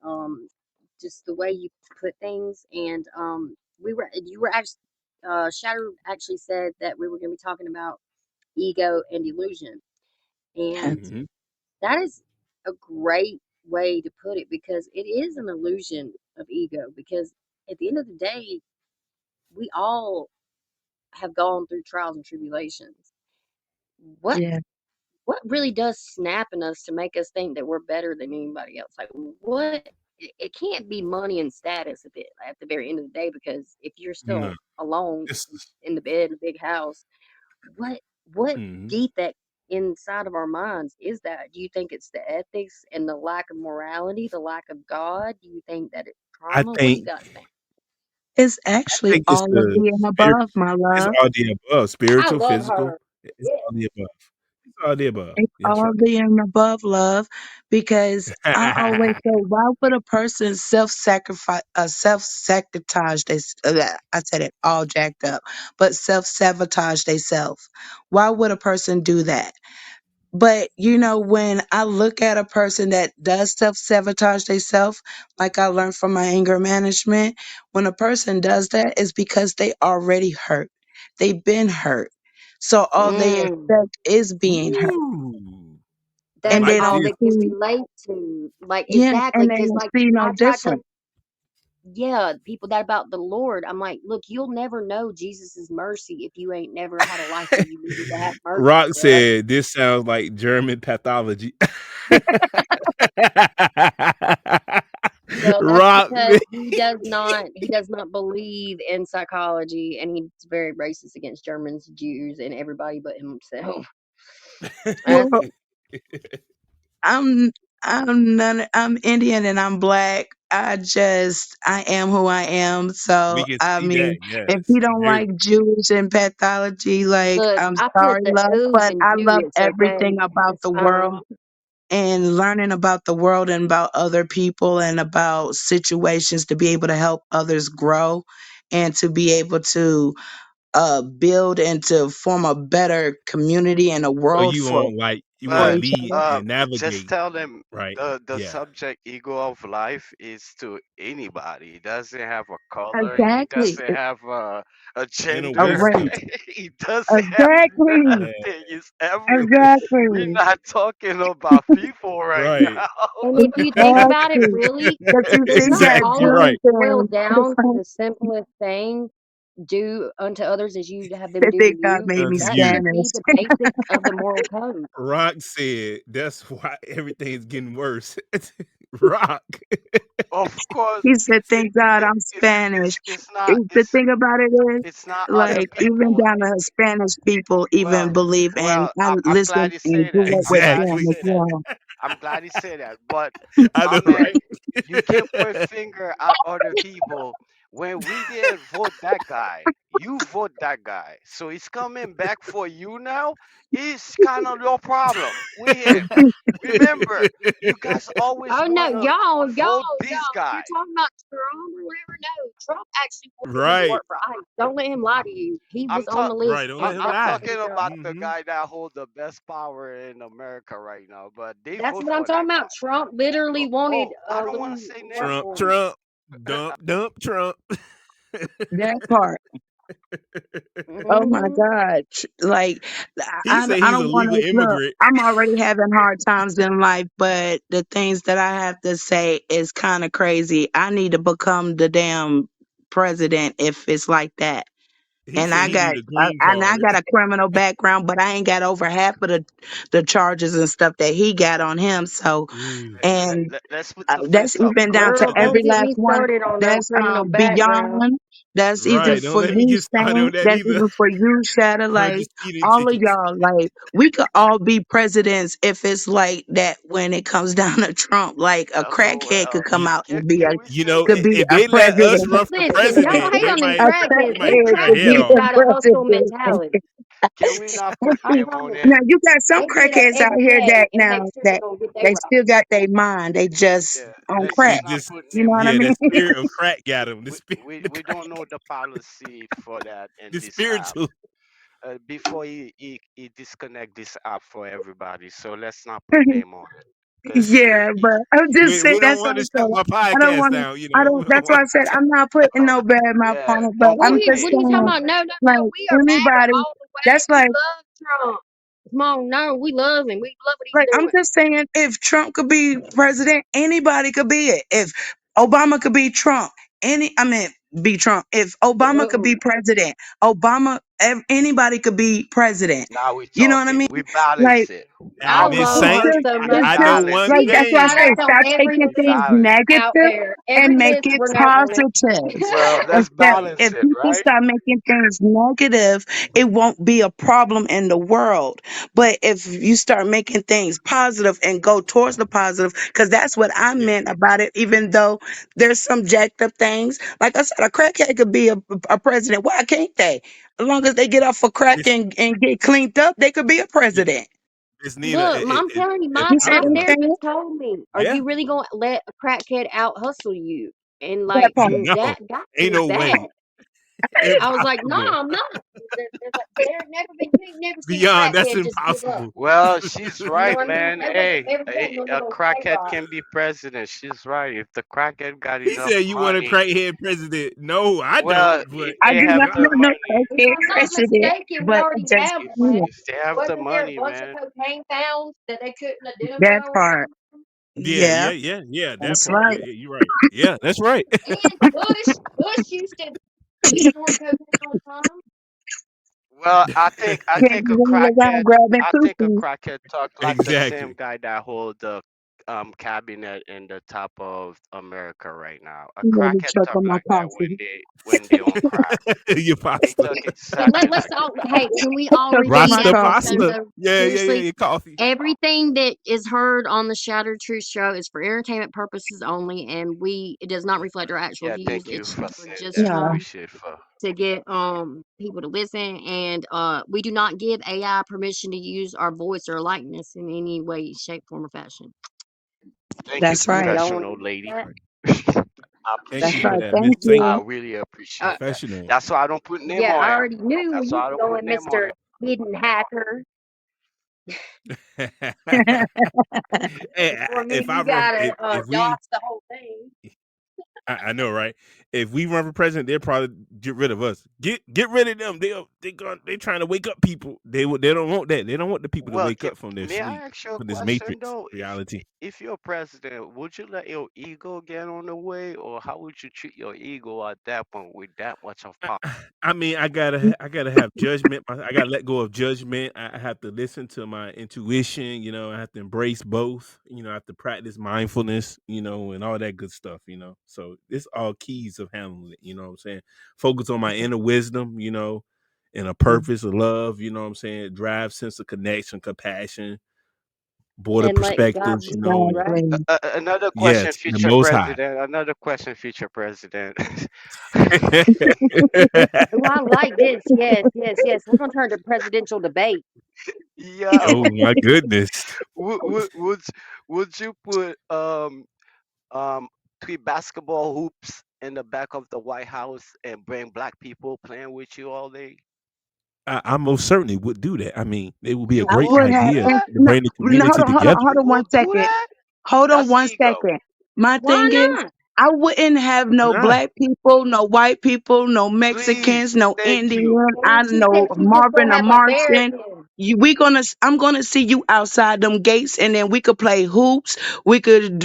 just the way you put things. And you were actually, Shadow actually said that we were going to be talking about ego and illusion, and Yes. Mhm. that is a great way to put it because it is an illusion of ego. Because at the end of the day, we all have gone through trials and tribulations. What Yeah. what really does snap in us to make us think that we're better than anybody else? Like what? It can't be money and status at the very end of the day because if you're No, still alone this is in the bed in a big house, what what mhm. defect inside of our minds is that? Do you think it's the ethics and the lack of morality, the lack of God? Do you think that it's I trauma? What do you think guys think? It's I actually think it's all of the the and spirit. above, my It's love. all the above, I spiritual, love physical, her. it's Yeah. all the above. It's all the above. It's That's all the and above, love, because I always right. say, why would a person self-sacrifice, self-sabotage? I said it all jacked up, but self-sabotage themselves. Why would a person do that? But when I look at a person that does self-sabotage themselves, like I learned from my anger management, when a person does that, it's because they already hurt. They've been hurt. So all they Mm. expect is being hurt. Ooh, And That's right they all don't there. they can see, relate to. Like, yeah, exactly, and they because, don't like, see no I try to tell, difference. yeah, people that about the Lord. I'm like, look, you'll never know Jesus's mercy if you ain't never had a life where you needed to have mercy, Rock bruh. said, "This sounds like German pathology." Well, that's Rock, because he does not believe in psychology, and he's very racist against Germans, Jews, and everybody but himself. That's Well, I'm I'm Indian and I'm black. I am who I am. we So can I see that. mean, if Yes, you don't very. like Jews and pathology, like look. I'm I put sorry, the love, ooh but in I love Jewish. Okay, everything about it's the fine. world and learning about the world and about other people and about situations to be able to help others grow and to be able to build and to form a better community and a So world you for want like you want for to But each lead other. and just navigate, tell them right? the Yeah, subject ego of life is to anybody. It doesn't have a color. It Exactly. doesn't have a and a A gender. wisdom. race. It doesn't have Exactly. Yeah, nothing. It's everywhere. We're Exactly. not talking about people right right. now. And if you think about it, Exactly. really, But you does see not that Exactly all of it right. Jews boil and down to the simplest thing? Do unto others as you have them do to they God you. made me Unto That you, should be Spanish. the basics of the moral code. Rock said. That's why everything's getting worse. Rock. Of course, He said, "Thank God I'm it's Spanish." it's not The thing about it is, it's not other like, even people. down to Spanish people even Well, believe in. I I'm listen glad you and say that. grew up I'm with glad you Exactly. them as say that. well. I'm glad you say that. But I I know, mean, right? you can point finger at other people, When we didn't vote that guy, you vote that guy. So he's coming back for you now. It's kind of your problem with him. Remember, you guys always Oh no, wanna vote this guy. you're talking about Trump or whatever. No, Trump actually wanted him to Right. work for ICE. Don't let him lie to you. He I'm was on talking. the Right. list Don't let and him I'm kept lie. getting talking the about job. the Hmm. guy that hold the best power in America right now. But they That's vote what I'm for talking that about. guy. Trump literally Oh, wanted oh, I don't want to Louis say to work name. Trump, for him. Trump, dump, Trump. That part. Oh my Hmm. God. Like He said I he's a don't want legal to look. immigrant. I'm already having hard times in life, but the things that I have to say is kind of crazy. I need to become the damn president if it's like that. He And said I he got need a green and I card. got a criminal background, but I ain't got over half of the charges and stuff that he got on him. So, Mm. and Let's put some that's sense up even front. down to Girl, Uh-oh. don't every get last me one. started on no That's criminal background. beyond. That's even Right. Don't for let me you, get started on Saint. that That's either. even for you, Shadow. 100 Like speeding all of tickets. y'all. Like we could all be presidents if it's like that. When it comes down to Trump, like a crackhead could Well, come You, out and can we you say know, could be if a they let us president. run for Listen, don't president, hate they on these A might crackheads. might Them cut crackhead our could head be crackheads off. a got a hustle president. mentality. can we not put I them on promise it? Now you. you got some They get up crackheads out every here day that and now make sure they're that gonna get their they right. still got their mind. They just Yeah, on let's crack. just It's not this, put You know them what on I yeah, it. the mean? spirit of crack got him. The We spirit, we the we crack, don't know the policy for that in the this app. spiritual. Before he disconnect this app for everybody, so let's not put them on it, cause Yeah, but I'm just saying We don't that's want what to I'm shut saying. my I don't podcast want to. down. You I know, don't. we don't That's why want I said to. I'm not putting no bad mouth yeah, on it. But don't What I'm put you just what are names you talking on saying, about? it. No, no, like no. We are MAGA anybody. all the way. That's We like love Trump. Come on, no, we love him. We love what he's Like I'm doing. just saying, if Trump could be president, anybody could be it. If Obama could be Trump, be Trump. If Obama could be Whoa. president, anybody could be president. Now we You know what I mean? talking. We Like balance it. I Now And we it's love it's Saint. her talking. just, so We much. it's I just know balance one like She it. that's gets why I thing. shout say outs on stop every taking We things list balance it. out negative there. and Every make list it we're not on it. positive. Well, let's If balance it, people right? start making things negative, it won't be a problem in the world. But if you start making things positive and go towards the positive, because that's what I Yeah, meant about it, even though there's some jacked up things. Like I said, a crackhead could be a president. Why can't they? As long as they get off for crack this, and get cleaned up, they could be a yeah, president. this Nina. Look, I'm telling you, If You see I my what I'm was, saying? therapist told me, "Are yeah, you really going to let a crackhead out hustle you?" And That like, part. and no, that got ain't me no bad. way, I was like, "No, impossible. I'm not." There's like, there never been. You ain't never seen a Beyond, that's crackhead just give up. impossible. Well, she's You know right, what I mean? man. Everybody, Hey, every time they're a gonna stay crackhead right. can be president. She's right. If the crackhead got He enough said you want a money, crackhead president. No, I well, don't. But if I they do have not God, the know no money, If crackhead I'm not president, mistaken, we but already just have if one. you they have the Wasn't there a money, bunch of man. cocaine found that they couldn't that identify where it part. came from? yeah, Yeah, yeah, yeah, yeah. That that's part. right. Yeah, yeah, you're right. Yeah, that's right. And Bush used to snort cocaine all the time. Well, I Can't think be running around grabbing I think a cookies. crackhead talk like the same Exactly. guy that hold the cabinet in the top of America right now. A You know, to crackhead check talk on my like that coffee. when they on crack. Your They pasta. talk And exactly let's like all hey, can we all Check on my repeat Rasta after each coffee. other pasta. though? Yeah, yeah, yeah. Seriously, Your coffee. everything that is heard on the Shattered Truth Show is for entertainment purposes only, and it does not reflect our actual yeah. views. Thank you It's for we're saying just that. No, trying Appreciate for. to get people to listen, and we do not give AI permission to use our voice or likeness in any way, shape, form, or fashion. Thank you, that's right. Y'all want to professional get lady. that? Right. I Thank That's you appreciate for right. that. that, Miss Thank Saint. I you. really appreciate that. Professional. That's why I don't put name Yeah, on I it. already knew That's he why I was don't put going name on Mr. it. Hidden Hacker. Before me, If I you run, gotta if we, dox the whole thing. I know, right? If we run for president, they'll probably get rid of us. Get rid of them. They trying to wake up people. They don't want that. They don't want the people to Well, wake up from their may sleep, I ask you a from this question matrix though? reality. If you're president, would you let your ego get on the way, or how would you treat your ego at that point with that much of I power? I mean, I gotta have judgment. I gotta let go of judgment. I have to listen to my intuition. I have to embrace both. I have to practice mindfulness. And all that good stuff. So it's all keys of handling it. You know what I'm saying? Focus on my inner wisdom. And a purpose of love. You know what I'm saying? Drive, sense of connection, compassion. Border and let God perspectives, lead, right? Exactly. Another question, yes, and the future Most High. president. Another question, future president. Oh, I like this. Yes, yes, yes. We're gonna turn to presidential debate. Yo, Oh my goodness. would would would would you put um 3 basketball hoops in the back of the White House and bring black people playing with you all day? I most certainly would do that. I mean, it would be a You I great would would do have, idea and that? to no, bring the no, community together. hold You on one would do second. that? Hold on That's one ego. second. My Why thing is, not? I wouldn't have Why no not? black people, no white people, no Please, Mexicans, no thank Indian, you. I And she know said she just Marvin gonna the have Martian. Americans. I'm gonna see you outside them gates, and then we could play hoops. We could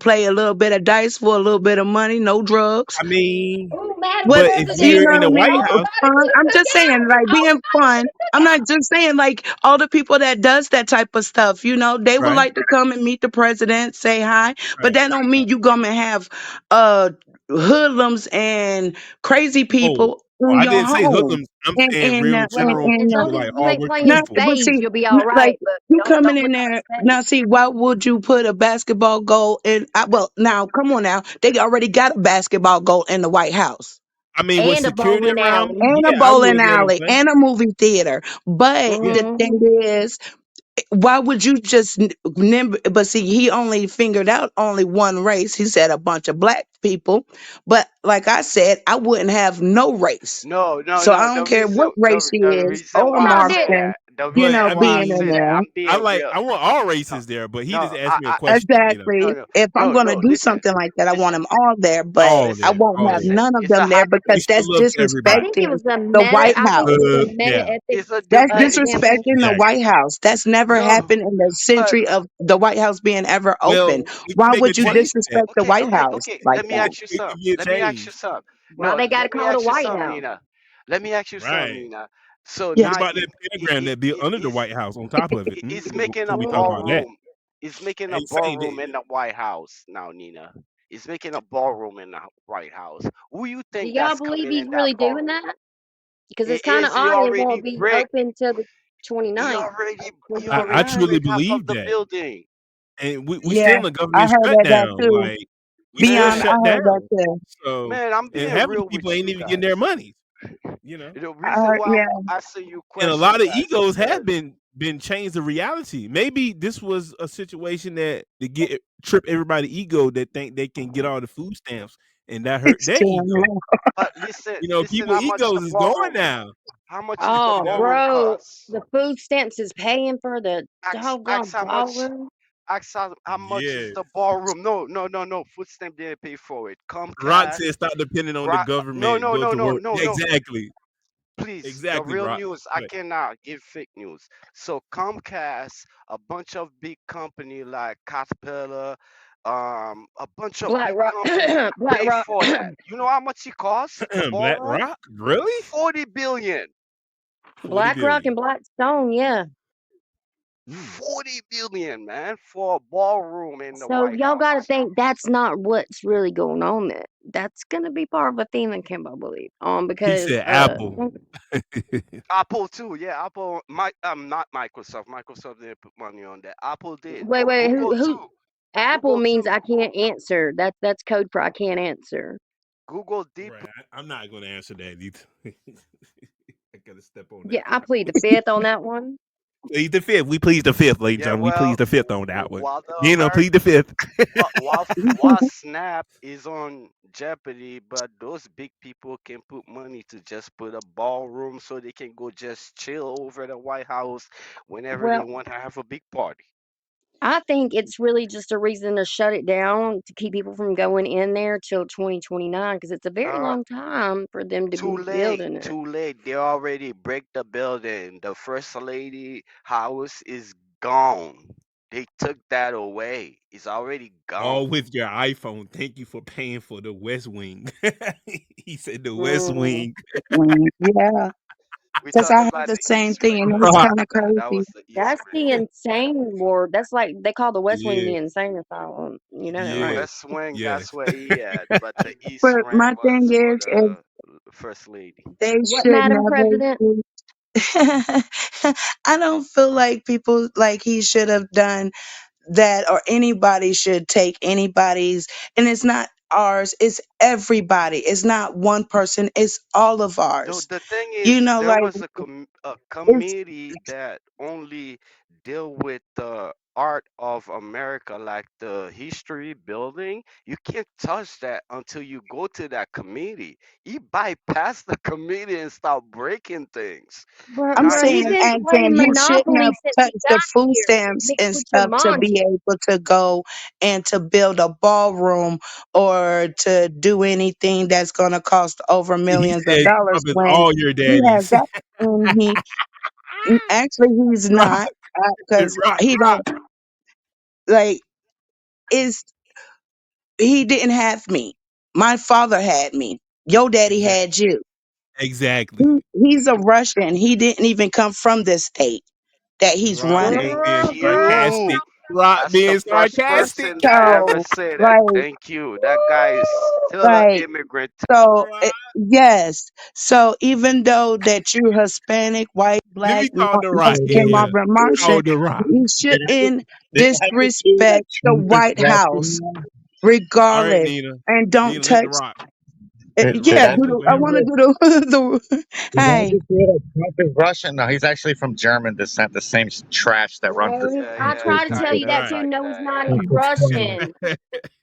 play a little bit of dice for a little bit of money, no drugs. I mean, Oh, Madam What but if President, you we're know in don't the what I we White mean? all For House, gotta fun. keep I'm it just saying, like together? being fun. I'm not just saying like all the people that does that type of stuff, they would right? like to come and meet the president, say hi, but Right. that don't mean you gonna have uh hoodlums and crazy Oh, people oh, in I your didn't say home. hoodlums. I'm And saying and real uh, and, general and As uh, long people, as like you ain't hardworking playing not, people. but spades, see, you'll be all like right. But you don't coming whip in out a there now. spade. See, why would you put a basketball goal in? Well, now come on, now they already got a basketball goal in the White House I mean, with And a security bowling around alley. me, and a yeah, I bowling would let them alley play. and a movie theater. But Yeah. the Hmm. thing is, why would you just but see, he only fingered out only one race. He said a bunch of black people. But like I said, I wouldn't have no race. No, no, So no. I don't care what race he The is reason or why I Now, say did Marvin, that, the But reason I why I being mean, in say that, there. I'm being real. I want all No, races there, but he just no, asked me a question. Exactly. no, no, If I'm no, gonna no. do Listen, something like that, I want listen, them all there, but All I listen, there, won't all have there. listen. none of It's a them there high. We because still that's love I everybody. think it disrespecting was a the meta. White I think it House. was a meta Yeah, ethics It's a That's debate. example. disrespecting the exactly. White House. That's never No, happened in the but century of the White House being ever open. Well, we can Why make a would you change see. to that. disrespect the Okay, White okay, House okay. like Let me that? ask you It could something. be a Let me ask you change, something. Why No, they got to let me call it a ask you White something, House? Nina. Let me ask you something, right? Nina. So Yes. What now about that pentagram that be under the he's White House on top of it? he's making Can a we talk about that? ballroom. He's making I a ain't saying ballroom in that. the White House now, Nina. He's making a ballroom in the White House. Who you Do think y'all that's believe coming he's in that really doing ballroom? that? Because it's It kind of is. odd it won't be open till the 29th or I 29th. truly bricked half of believe the that, building. and we still Yeah, in a I government heard that shutdown. too. Like we still Man, Beyond, I shut heard that down. too. So man, I'm and being half of the real people with ain't you even getting their guys. money. You know, The I reason heard, why yeah. I'm asking you and a question, lot of guys, egos have because been changed to reality. Maybe this was a situation that to get trip everybody ego that think they can get all the food stamps, and that hurt their ego. listen, You know, listen, people how much the egos is going ballroom? now. How much is the You Oh, know, ballroom bro, cost? the food stamps is paying for the Ask doggone how much. ballroom. How much is yeah. the ballroom? No, no, no, no. Footstamp didn't pay for it. Rock Comcast, said, "Stop depending on the Rock. No, government. no, Go no, to no, work." no, Yeah, no. exactly, Please, the exactly, real Rock. news. I Right. cannot give fake news. So Comcast, a bunch of big company like Caterpillar, a bunch of Black big Rock, company Black pay Rock, for that. You know how much it costs? The Black ballroom? Rock, really? 40 billion. 40 billion. And Blackstone. Yeah. Mm. 40 billion, man, for a ballroom in the So White y'all got to House. think that's not what's really going on there. That's gonna be part of a theme in camp, I believe. He Because said Apple. Apple too, yeah. Apple, not Microsoft. Microsoft didn't put money on that. Apple did. wait, Google who? too. Apple Google means too. I can't answer. That's code for I can't answer. Google did Right. put. I'm not going to answer that either. I got to step on Yeah, that I one. plead the fifth on that one. Plead the fifth. We please the fifth, ladies and Yeah, gentlemen. We please well, the fifth on that one. while the You know, American, plead the fifth. while Snap is on Jeopardy, but those big people can put money to just put a ballroom so they can go just chill over the White House whenever they Well, want to have a big party. I think it's really just a reason to shut it down to keep people from going in there till 2029 because it's a very Uh, long time for them to Too be late, building it. too late. They already break the building. The first lady house is gone. They took that away. It's already All gone. with your iPhone. Thank you for paying for the West Wing. He said the West Mm, Wing. Yeah, We because I talking have about the the same East thing, Wing. and it's Rock. kind of That crazy. was the East that's the Wing. insane ward. That's like they call the West Wing Yeah. the insane asylum. You know that, right? Yes. West Wing, Yes. that's where he at. But the East But Wing my thing was for is, the first lady. they What, should Madam never President? I don't feel like people like he should have done that, or anybody should take anybody's, and it's not ours, it's everybody. It's not one person, it's all of No, ours. the thing You is, know, there like was a it's committee that only deal with the art of America, like the history building. You can't touch that until you go to that committee. He bypassed the committee and start breaking things. Bro, I'm Now bro, he he's saying, been just as playing in he shouldn't Monopoly have since he touched the got food here, stamps mixed and with stuff to Jumanji. be able to go and to build a ballroom or to do anything that's going to cost over He millions of said dollars Trump is when all your he has daddies. that. And he actually he's Rock, not, because rock, he rock. don't like is he didn't have me. My father had me. Your daddy Exactly. had you. Exactly. He's a Russian. He didn't even come from this state that he's Rock running. ain't being Girl, thank girl, you. sarcastic. don't Rock That's the being first sarcastic. person that ever So, said that. like, Thank you. That guy is still an like, immigrant. so Rock. yes. So even though that you're Hispanic, white, Let black, me talk to Rock in Mexican, here. Marvin Let me Martian, talk to Rock. you Did any, shouldn't did any see that disrespect the Trump is White rushing House, now? All right, regardless, Nina. and don't Nina, let the touch. Rock. Did Yeah, Let do him any the. let I him see want to rock. that? do the. Did Hey, any see that Trump is Russian? No, he's actually from German descent. The same trash that runs No, this he, Yeah, I yeah, country try to since tell the, you All that he's right. too. like No, he's that. not. since He's Yeah. the 20s. Russian.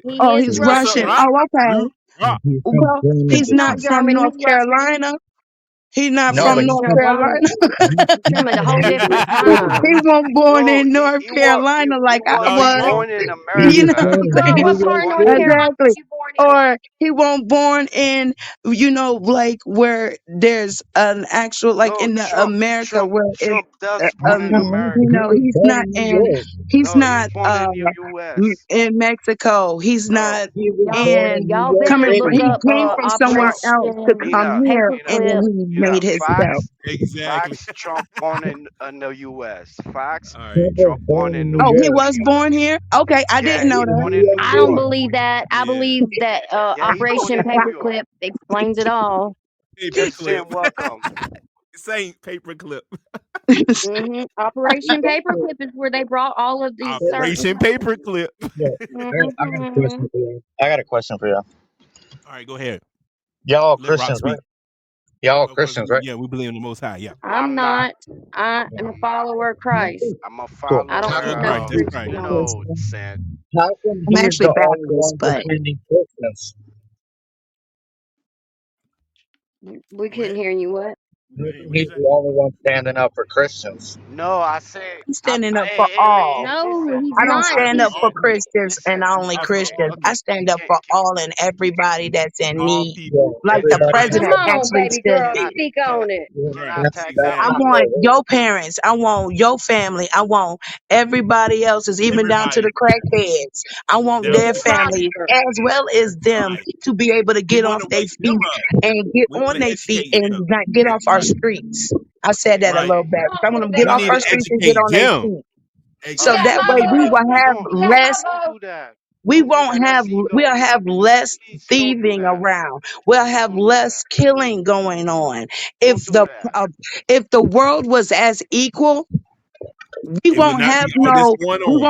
He oh, is he's What's up, Russian. Russian. Rock? Oh, okay. You Rock. He's from Well, German he's He's not not descent. from German. North He's Russian. Carolina. He's not No, Yeah, but from he's he's North from, Obama. Carolina. From a whole different he's time. He wasn't born No, in North he, Carolina he like I was No, he was. won't. born in he You was know America. born what in I'm Girl, saying? New what He was part of York North born in City. Carolina Exactly. was you born in? Or he won't born in, like where there's an actual, like no in the Trump. America Trump where it's, Trump does born in He was America. he's born not in New in, York. he's No, he's not, born in the U.S. in Mexico. He's No, not He was Y'all, born in in New y'all York better coming from, look City. he up came from somewhere Trump. else to Operation come Nina, here, and Nina, then Paperclip. he Nina. made himself. Exactly. Facts. Trump born in the U.S. Facts. All right. Trump was Trump born born in in New New Oh, he York. was York. born here? Okay, I Yeah, didn't he know In that. born New in York New I don't City. York. believe that. I Yeah. believe that Yeah, he born Operation in New York. Paperclip explains it all. Just Paperclip. saying, welcome. Saint paperclip. Operation Paperclip is where they brought all of these certain Operation companies. paperclip. Yeah, I got a hmm question for you. I got a question for you. All right, go ahead. Y'all all Let Rock Christians, right? speak. Y'all all Of course, Christians, right? yeah, we believe in the Most High. Yeah. I'm I'm not. not. I am a follower of Christ. I'm a Cool. I don't follower put no Christ. of, That's restriction Christ. you on it. know, Saint. How come I'm he's actually the only Baptist, one but defending Christians? We Go couldn't ahead. hear you. What? How come What you he's say? the only one standing up for Christians? No, I say, I'm standing up for hey, hey, all. No, listen, he's I don't not. All right, stand for up He's for all people. Christians and listen. only All right, for Okay, Christians. all I okay. people. stand up for all and everybody that's in All need. Yeah, people. Like the everybody Can I, Come president on, actually baby stood girl, can I, there. speak can I, on it. yeah, can Right. I that's tag that's I back? my want fault. your parents. I want your family. I want everybody else's, even down to Everybody the crackheads. I want down To their to the crackhead. families prosper. as well That's as them right. to be able to We get want off to their wake them feet up. and get We want on to their feet educate and them. not get That's off our right. streets. I said that a Right. little Okay, better. I want them to get We off need our to okay, streets and get educate on their them. feet. You So got that okay. my way Exactly. we vote. No, will we have don't, You got less, my vote. do that. we Don't do won't that. have, Let's we'll go. have less Please don't do thieving that. around. We'll have Don't do less that. killing going on. Don't If do the that. if the world was as equal, we It would won't not have be all this going on.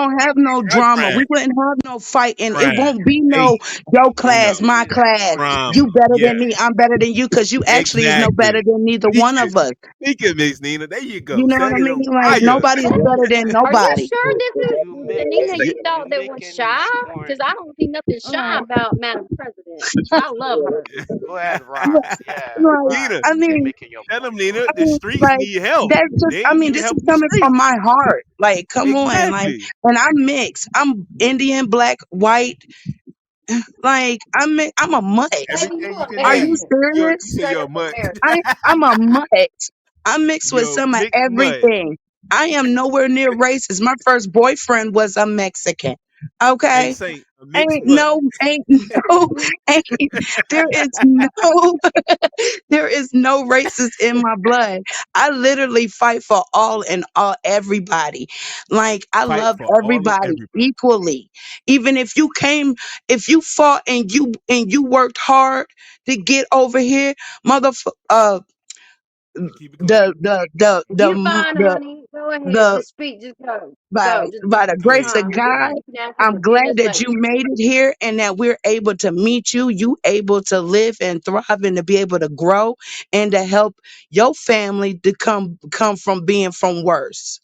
Our drama. crime. We wouldn't have no fighting. It Crime. won't be no Hate. your Don't No. class, do my it. class. Crime. You better Yeah. than me. I'm better than you because you actually is no better Exactly. than neither Speak one it. of us. Speak it, Miss Nina. There you You go. know what Set I it mean? on Like fire. nobody is Yeah, better than Are you nobody. sure this is You the make Nina Yeah. you you thought that was making shy? this Because point. I don't see nothing shy about Madam President. I love her. Go ahead, Rock. Yeah, Like, Rock. Nina, I You're mean, making your tell them, point. Go Nina, I the ahead. mean, streets like need help. that's just. They I mean, need this help is in the coming from streets. my heart. Like, come on, like, Exactly. and I'm mixed. I'm Indian, black, white. Like, I'm a mutt. Baby, Everything you you can Are be. you American. You serious? say Straight you're a up mutt. American. I'm a mutt. I'm mixed with Yo, some of mixed mud. everything. I am nowhere near racist. My first boyfriend was a Mexican. Hey, Okay. Saint, a mixed Ain't mutt. no, ain't no, ain't, there is no, there is no racist in my blood. I literally fight for all and all everybody. Like I Fight love for all and everybody everybody. equally. Even if you fought and you worked hard to get over here, motherfucker. Keep it clean. You fine, the honey. Go ahead. the Just speak. Just go. by Go. Just Keep by it the you're grace clean. of fine. Go God, ahead. You can ask for I'm glad forgiveness that you later. made it here and that we're able to meet you. You able to live and thrive and to be able to grow and to help your family to come from being from worse.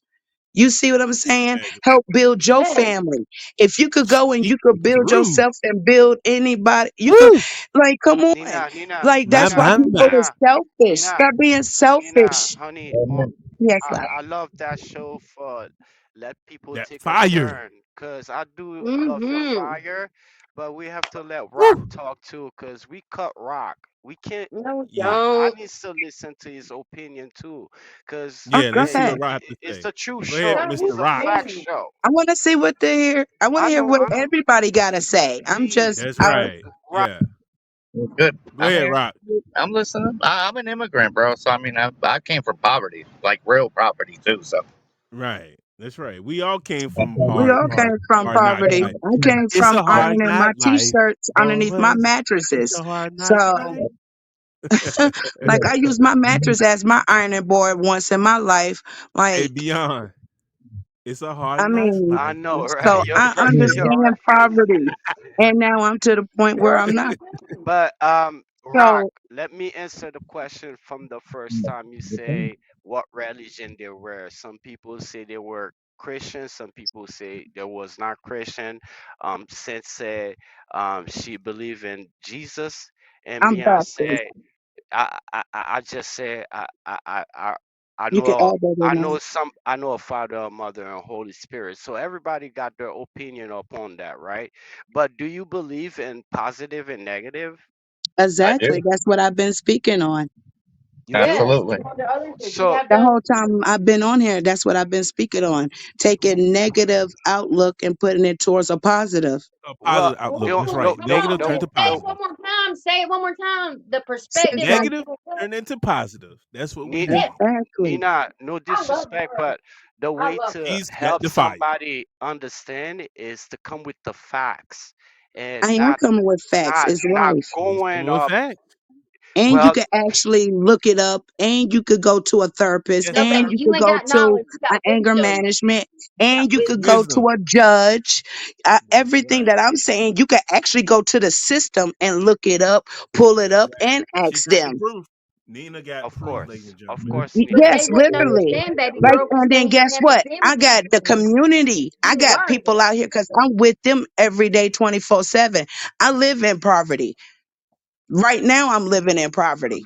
You see what I'm saying? Exactly. Help build your Yes. family. If you could go and you Speaking could build truth. yourself and build anybody, you could, Woo! like, come on. Nina, Nina, Like, My, that's why my, Nina, people my. are Nina, selfish. Nina, Stop being Nina, selfish. honey, Amen. Yes, love. I love that show for let people That take a fire. turn, cause I do love your Mm-hmm. fire, but we have to let Rock Woo! talk too, cause we cut Rock. We can't. No, Yeah. I don't. need to listen to his opinion too, cause Oh, Yeah, go let's see what ahead. Rock have to it's say. the true Go ahead, show. No, Mr. he's It's a Rock. fact smooth. show. I want to see what they hear. I want to hear what I know. everybody got to say. I'm See, just, That's I, right. Rock. Yeah. Good. Go I'm ahead, here. Rock. I'm listening. I'm an immigrant, bro. So I mean, I came from poverty, like real poverty too. So Right. That's right. We all came that's from all we good. hard, all came hard, from hard knock poverty. life. I came It's from a hard ironing my knock life t-shirts for underneath my us. It's mattresses. a hard knock So, life. like, I used my mattress as my ironing board once in my life. Hey, Like, beyond. It's a hard I knock mean, I life. know, so right? I You're understand right. poverty. And now I'm to the point where Sure I'm not. you do. But Rock, So, let me answer the question from the first time you say what religion they were. Some people say they were Christian. Some people say they was not Christian. Since say she believed in Jesus, and I'm me I Baptist. say I just say You can add that in I there. know some I know a Father, a Mother, and Holy Spirit. So everybody got their opinion upon that, right? But do you believe in positive and negative? I Exactly. do. That's what I've been speaking on. You do? Yes. Absolutely. One to others that we So have The done. whole time I've been on here, that's what I've been speaking on. Taking negative outlook and putting it towards a positive. A well, positive outlook. Come That's don't on. right. don't Come don't on. Negative Say turn don't to it don't positive. one more time. Say it one more time. The perspective Sometimes, that Negative you put. turn into positive. That's what we need do. Yes. exactly. Nina, no I love disrespect, her. but the I way love to He's got help the fire. somebody understand is to come with the facts I and am coming with facts. It's not life. He's going coming with up. facts. And you Well, can actually look it up, and you could go to a therapist, Yes, No, and sir. baby, you you could ain't go got to knowledge. You got an anger wisdom. management, You got and you could wisdom. go to Wisdom. a judge. That's Everything right. that I'm saying, you could actually go to the system and look it up, pull it That's up, right. and She ask got the them. proof. Nina got proof, ladies and Of gentlemen. course, But Nina. they Yes, wouldn't literally. understand, baby Like, girl, because and they then ain't guess had the what? I family. got the community. I You got right. people out here because I'm with them every day, 24/7. I live in poverty. Right now, I'm living in poverty.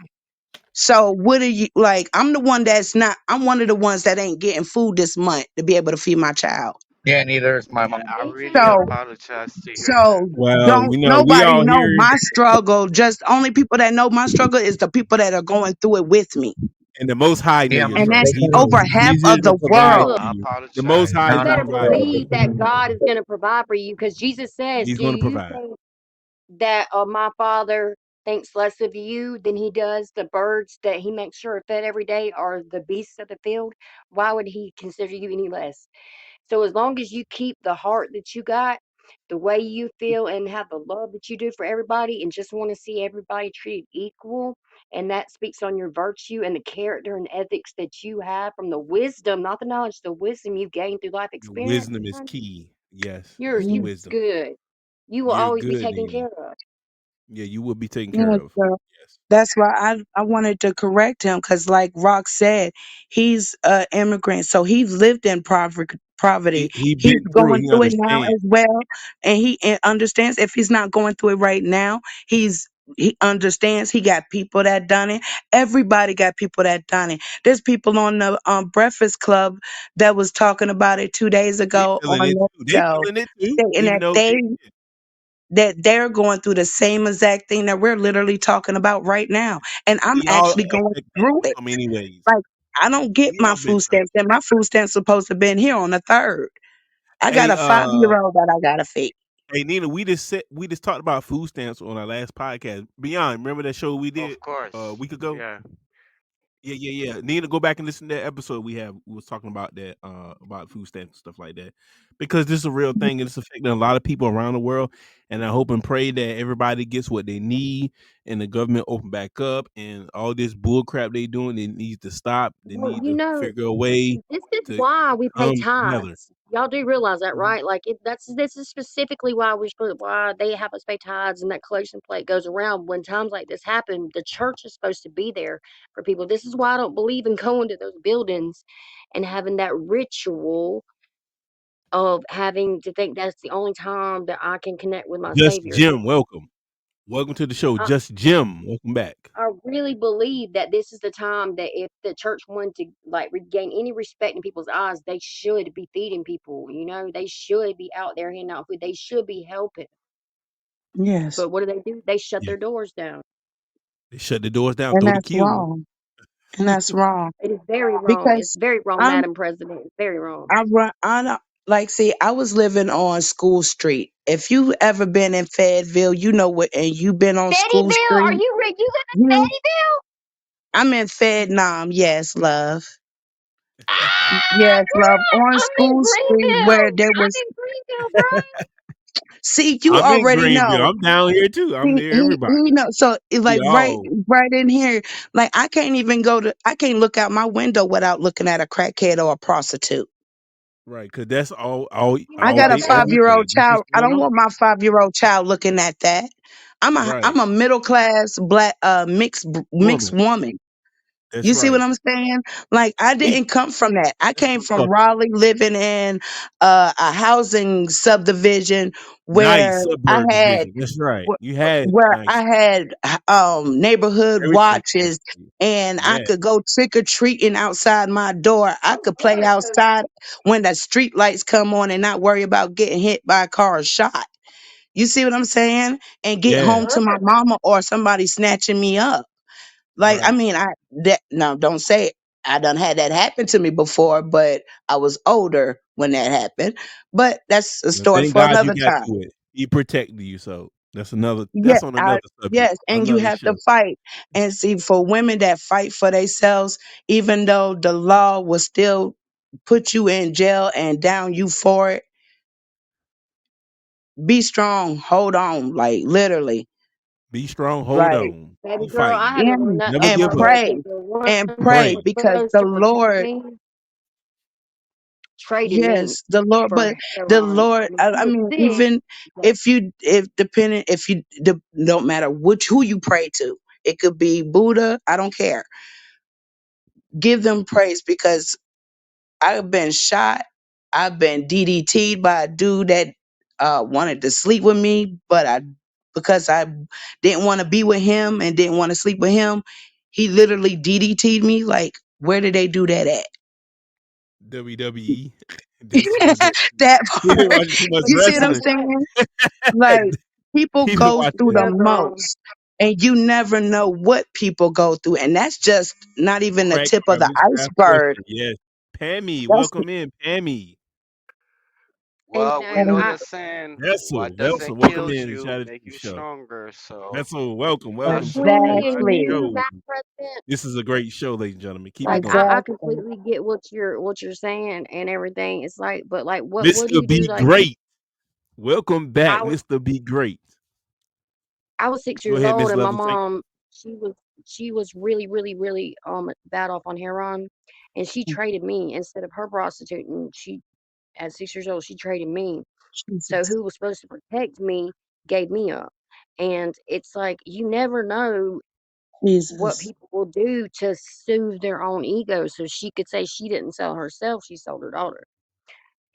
So, what are you like? I'm the one that's not, I'm one of the ones that ain't getting food this month to be able to feed my child. Yeah, neither is my mom. I Me really too. So, apologize to hear that. so Well, don't we know we nobody all know here my struggle. Just only people that know my struggle is the people that are going through it with me. and the most high know Yeah, your I'm And struggle. that's He taking knows. over it. half He's here of to the provide world. for Look, I you. The most apologize. high you is gonna better provide for believe you. that God is going to provide for you because Jesus says, He's do gonna you provide. think that my father thinks less of you than he does the birds that he makes sure are fed every day or the beasts of the field? Why would he consider you any less? So as long as you keep the heart that you got, the way you feel and have the love that you do for everybody and just want to see everybody treated equal, and that speaks on your virtue and the character and ethics that you have from the wisdom, not the knowledge, the wisdom you've gained through life The experience, wisdom is honey, key. Yes, you're it's the you wisdom. good. You will You're always be good, taken Nina. care of. Yeah, you will be taken care Yeah, of. so Yes. that's why I wanted to correct him because, like Rock said, he's an immigrant, so he's lived in poverty. He He's been through it. going He through it now understands. as well, and he understands. If he's not going through it right now, he understands. He got people that done it. Everybody got people that done it. There's people on the Breakfast Club that was talking about it 2 days They ago feeling on it that too. They show, feeling it too, saying even that though they they're going through the same exact thing that we're literally talking about right now. And I'm we all actually going affected through in it. so many ways. Like, I don't get We my all been food touched. stamps, and my food stamps supposed to been here on the 3rd. I got Hey, a 5-year old that I gotta feed. hey Nina, we just talked about food stamps on our last podcast. Beyond, remember that show we did Of a course. week ago? Yeah. Yeah. Nina, go back and listen to that episode we was talking about that about food stamps and stuff like that. because this is a real thing and it's affecting a lot of people around the world. And I hope and pray that everybody gets what they need and the government open back up and all this bull crap they doing, it needs to stop. They Well, need to figure a way this is to why we pay come together. tithes. Y'all do realize that, Mhm. right? Like this is specifically why they have us pay tithes and that collection plate goes around when times like this happen. The church is supposed to be there for people. This is why I don't believe in going to those buildings and having that ritual of having to think that's the only time that I can connect with my Just Savior. Jim, welcome. Welcome to the show. I, Just Jim, welcome back. I really believe that this is the time that if the church wanted to like regain any respect in people's eyes, they should be feeding people. They should be out there handing out food. They should be helping. Yes. But what do? They shut Yeah. their doors down. They shut the doors down, And throw the that's key away. wrong. And that's wrong. It is very wrong. It's Because very wrong, I'm Madam President. It's very wrong. I run I don't like see, I was living on School Street. If you ever been in Fayetteville, you know what and you been on School Bettyville, are Street, you you live in you Bettyville? I'm in Fednam, yes, love. Ah, Yes, love. girl, On I'm in School Street where Greenville. there I'm was in Greenville, bro. see, you I'm in already Greenville. know. I'm down here too. I'm He near he everybody. he know. So it's We like right all right in here, like I can't look out my window without looking at a crackhead or a prostitute. right, cause that's all You I know all got a what? day, That is every 5 year day. old That's what's child. I going don't on. want my 5 year old child looking at that. I'm Right, a middle class black mixed woman. woman. That's You see what right. I'm saying? Like I See, didn't come from that. I that's came what's from up. Raleigh, living in a housing subdivision Nice where I suburb had division. That's right. You had where I nice had neighborhood everything watches next to you. and I Yeah, could go trick or treating outside my door. I could play outside when the street lights come on and not worry about getting hit by a car or shot. You see what I'm saying? And get yeah, home to my mama or somebody snatching me up. Like, I right. mean, no, don't say it. I done had that happen to me before, but I was older when that happened. But that's a And story thank for God you another got time. through it. He protected you. So Yeah, that's on another subject, yes, and you another have to show. fight. And see, for women that fight for themselves, even though the law will still put you in jail and down you for it, be strong, hold on, like literally, Be strong, hold like on. baby Keep girl, I fighting. had to learn that Never the give and hard up. way because pray the one and that pray Pray. was because supposed the to protect Lord, me traded me yes, the Lord, for but the heroin. Lord, When she I was mean, sick, even if depending, if you, don't matter who you pray to, it could be Buddha, I don't care. Give them praise because I've been shot. I've been DDT'd by a dude that wanted to sleep with me, but because I didn't want to be with him and didn't want to sleep with him, he literally DDT'd me. Like, where did they do that at? WWE. That's was it. That He been part. watching too much You see what I'm wrestling. saying? Like, people He been go watching through the that. that's wrong. most, and you never know what people go through, and that's just not even the Crack tip of the habits, craft iceberg. culture. Yes. Pammy, That's welcome in, Pammy. And Well, we know I the saying, what Vessel, doesn't welcome kill in and you shout out make the you show. stronger. So Vessel, I welcome to the completely and exactly, you, show. Madam President. This is a great show, ladies and gentlemen. Keep it Like going. I exactly. completely get what you're saying and everything. It's like, but like, what do Mr. you do? Be Like, Great. Welcome back, I was Mr. Be Great. I was six Go years ahead, old, Miss and my Lovely. Tank. mom, she was really, really, really bad off on heroin, and she traded me instead of her prostituting. She at 6 years old, she traded me. So Jesus. who was supposed to protect me gave me up, and it's like you never know what Jesus. people will do to soothe their own ego. So she could say she didn't sell herself; she sold her daughter.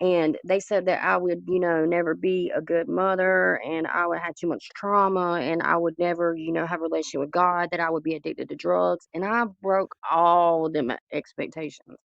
And they said that I would, never be a good mother and I would have too much trauma and I would never, have a relationship with God, that I would be addicted to drugs. And I broke all them expectations,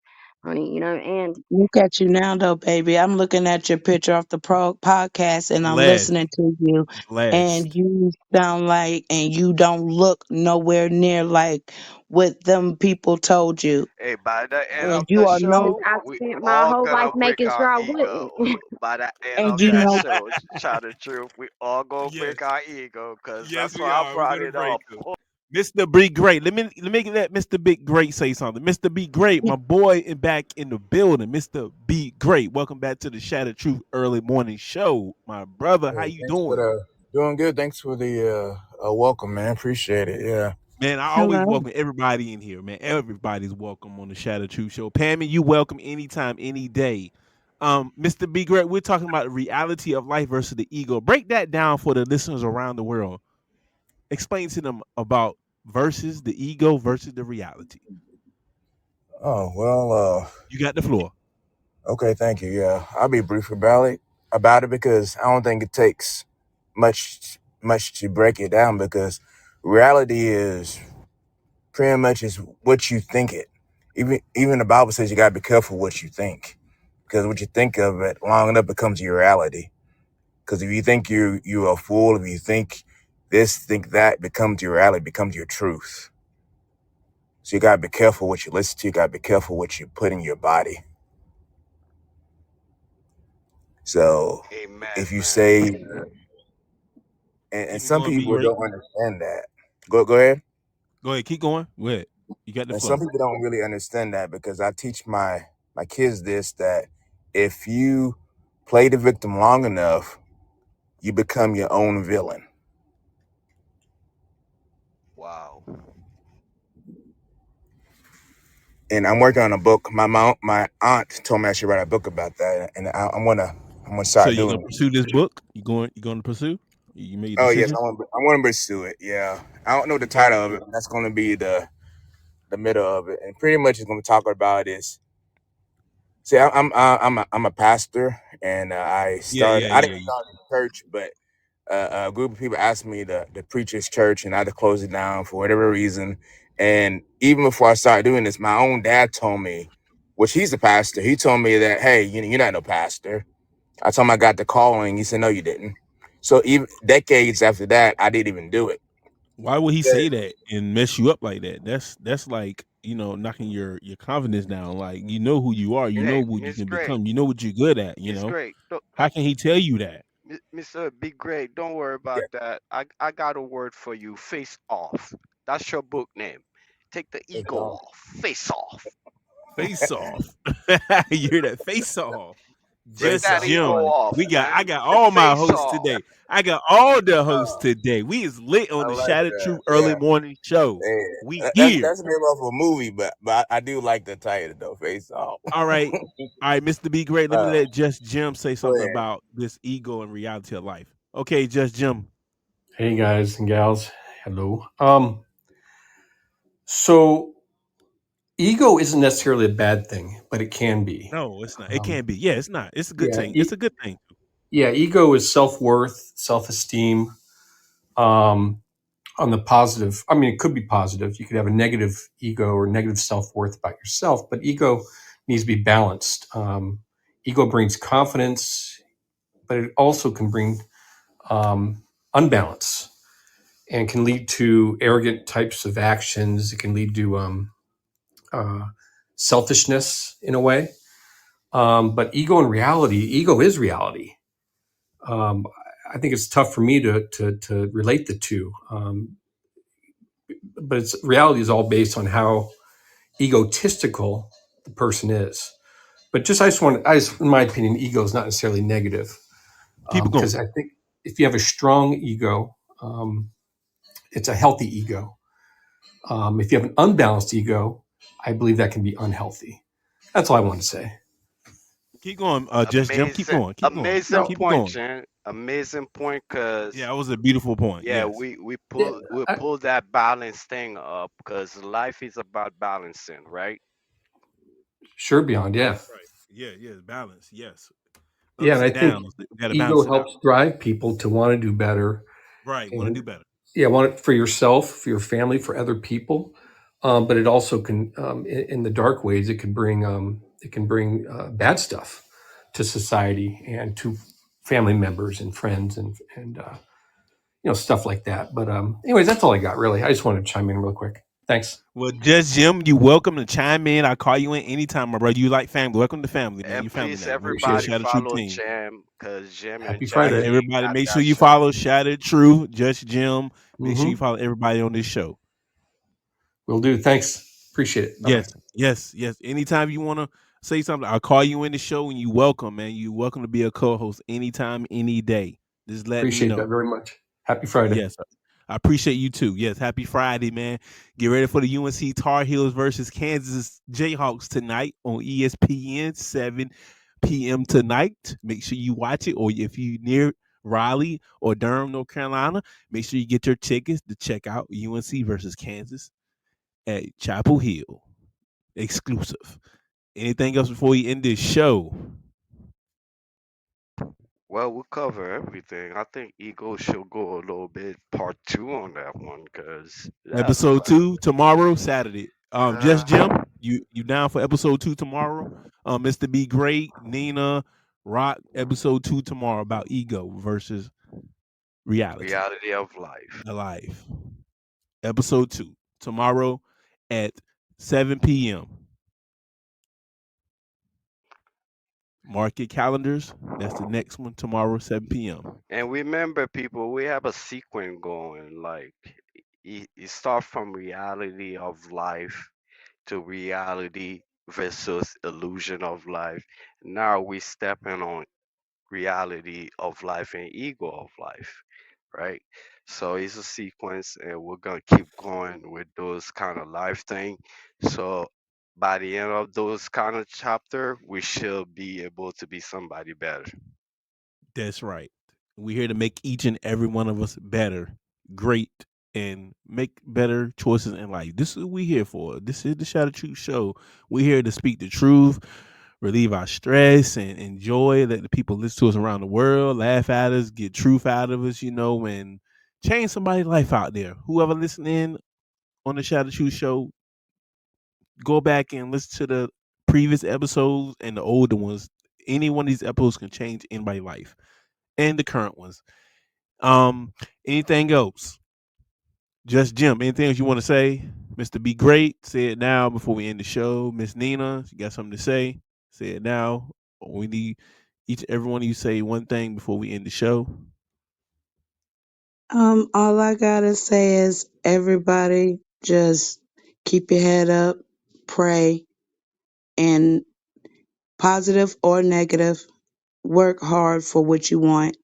honey, and Look at you now, though, baby. I'm looking at your picture off the podcast and I'm Blessed. listening to you, and Blessed. you sound like, and you don't look nowhere near like what them people told you. hey, by the end And of you the are because no, show, I we spent my all whole life gonna break making our sure I wouldn't. ego. By the end and of you that know, show, tell the truth, we all gonna Yes. break our ego, cause Yes, that's we why I are. We're brought gonna it break up. them. Mr. Be Great. Let Mr. Big Great say something. Mr. Be Great, my boy is back in the building. Mr. Be Great. Welcome back to the Shattered Truth Early Morning Show. My brother, how Hey, you thanks for doing? the doing good. Thanks for the welcome, man. Appreciate it. Yeah. Man, I always Hello. welcome everybody in here, man. Everybody's welcome on the Shattered Truth Show. Pammy, you welcome anytime, any day. Mr. Be Great, we're talking about the reality of life versus the ego. Break that down for the listeners around the world. Explain to them about versus the ego versus the reality. Oh well. You got the floor. Okay. Thank you. Yeah. I'll be brief about it because I don't think it takes much to break it down because reality is pretty much is what you think it. Even the Bible says you gotta be careful what you think because what you think of it long enough becomes your reality. Because if you think you're a fool, if you think this, think that, becomes your reality, becomes your truth. So you gotta be careful what you listen to. You gotta be careful what you put in your body. So Amen, if you man. say, and Keep it some going, Be people Great. don't understand that. Go ahead. Go ahead, keep going. Go ahead. You got the And some flow. people don't really understand that because I teach my kids this that if you play the victim long enough, you become your own villain. Wow. And I'm working on a book. My aunt told me I should write a book about that, and I'm gonna So start you doing gonna it. pursue this book? You going to pursue? You made a Oh yes, decision? I want to pursue it. Yeah, I don't know the title of it, but that's gonna be the middle of it, and pretty much it's gonna talk about is. See, I'm a pastor, and I Yeah, started. yeah, I yeah. didn't start a church, but a group of people asked me to preach his church, and I had to close it down for whatever reason. And even before I started doing this, my own dad told me, which he's a pastor, he told me that, hey, you're not no pastor. I told him I got the calling. He said, no, you didn't. So even decades after that, I didn't even do it. Why would he Yeah. say that and mess you up like that? That's like, knocking your confidence down. Like, you know who you are, you Hey, know what you Miss can Great. become, you know what you're good at, Miss Great. How can he tell you that? Mr. Be Great. Don't worry about that. I got a word for you. Face off. That's your book name. Take the It's ego all- off. Face off. Face off. You're that face off. Take Face Just that off. I ego Jim. like off, I man. got all my Face hosts off. today. I got all the hosts that. today. We is lit I on the like Shattered that. Truth Early Yeah. Morning Show. Yeah. We That's here. the name of a movie, but I do like the title though. Face off. All right. All right, Mr. Be Great. Let me uh, let Just Jim say Go something ahead. about this ego and reality of life. Okay, Just Jim. Hey guys and gals, hello. So ego isn't necessarily a bad thing, but it can be. No, it's not. It Um, can't be. Yeah, it's not. It's a good yeah, thing. It's a good thing. yeah. Ego is self worth, self esteem. Um, on the positive, I mean, it could be positive. You could have a negative ego or negative self worth about yourself, but ego needs to be balanced. Ego brings confidence, but it also can bring unbalance and can lead to arrogant types of actions. It can lead to uh, selfishness in a way. But ego is reality. Um, I think it's tough for me to relate the two. But reality is all based on how egotistical the person is. But in my opinion, ego is not necessarily negative Keep it going. because I think if you have a strong ego, it's a healthy ego. If you have an unbalanced ego, I believe that can be unhealthy. That's all I want to say. Keep going. Just Jim. Keep Amazing, going. Keep going. amazing No, Keep it point, going. Jen. Amazing point, Yeah, cause that was a beautiful point. yeah, Yes. yeah, we pull that balance thing up, cause life is about balancing, right? sure, beyond, yeah. Right. Yeah, yeah. Balance. Yes. Yeah, Ups and I and think downs. We got to ego balance it out. helps drive people to want to do better Right. Want to and do better. yeah, want it for yourself, for your family, for other people. But it also can, in the dark ways, it can bring bad stuff to society and to family members and friends and stuff like that. But anyways, that's all I got really. I just wanted to chime in real quick. Thanks. Well, Just Jim, you welcome to chime in. I'll call you in anytime, my brother. You like family. Welcome to family, man. And You family please, now. Welcome to the Appreciate it. everybody Shadow Troop follow team. Jam, cause Jam is Happy Right. Friday. definitely Everybody, got make sure that you shot. follow Shadow Truth, Just Jim. Make sure you Hmm. follow everybody on this show. Will do. Thanks. Appreciate it. Bye bye. Yes, yes, yes. Anytime you want to say something, I'll call you in the show and you welcome, man. You welcome to be a co-host anytime, any day. Just let me Appreciate that know. very much. Happy Friday. Yes, I appreciate you too. Yes, happy Friday, man. Get ready for the UNC Tar Heels versus Kansas Jayhawks tonight on ESPN, 7 p.m. tonight. Make sure you watch it, or if you near Raleigh or Durham, North Carolina, make sure you get your tickets to check out UNC versus Kansas at Chapel Hill. Exclusive. Anything else before we end this show? Well, we'll cover everything. I think Ego should go a little bit part two on that one because that's Episode like, 2 tomorrow, Saturday. Just uh, Jim, you down for episode 2 tomorrow? Mr. B Great, Nina, Rock, episode 2 tomorrow about ego versus reality, reality of life. alive. Episode 2 tomorrow at 7 p.m. Mark your calendars. That's the next one tomorrow, 7 p.m. And remember, people, we have a sequence going. Like, it starts from reality of life to reality versus illusion of life. Now we stepping on reality of life and ego of life, right? So it's a sequence, and we're gonna keep going with those kind of life thing. So by the end of those kind of chapter, we should be able to be somebody better. That's right. We're here to make each and every one of us better, great, and make better choices in life. This is what we're here for. This is the Shadow Truth Show. We're here to speak the truth, relieve our stress, and enjoy that the people listen to us around the world, laugh at us, get truth out of us, and change somebody's life out there. Whoever listening on the Shadow Truth Show, go back and listen to the previous episodes and the older ones. Any one of these episodes can change anybody's life and the current ones. Um, Anything else? Just Jim. Anything else you want to say, Mister Be Great? Say it now before we end the show. Miss Nina, you got something to say? Say it now. We need each every one of you say one thing before we end the show. All I gotta say is everybody just keep your head up, pray, and positive or negative, work hard for what you want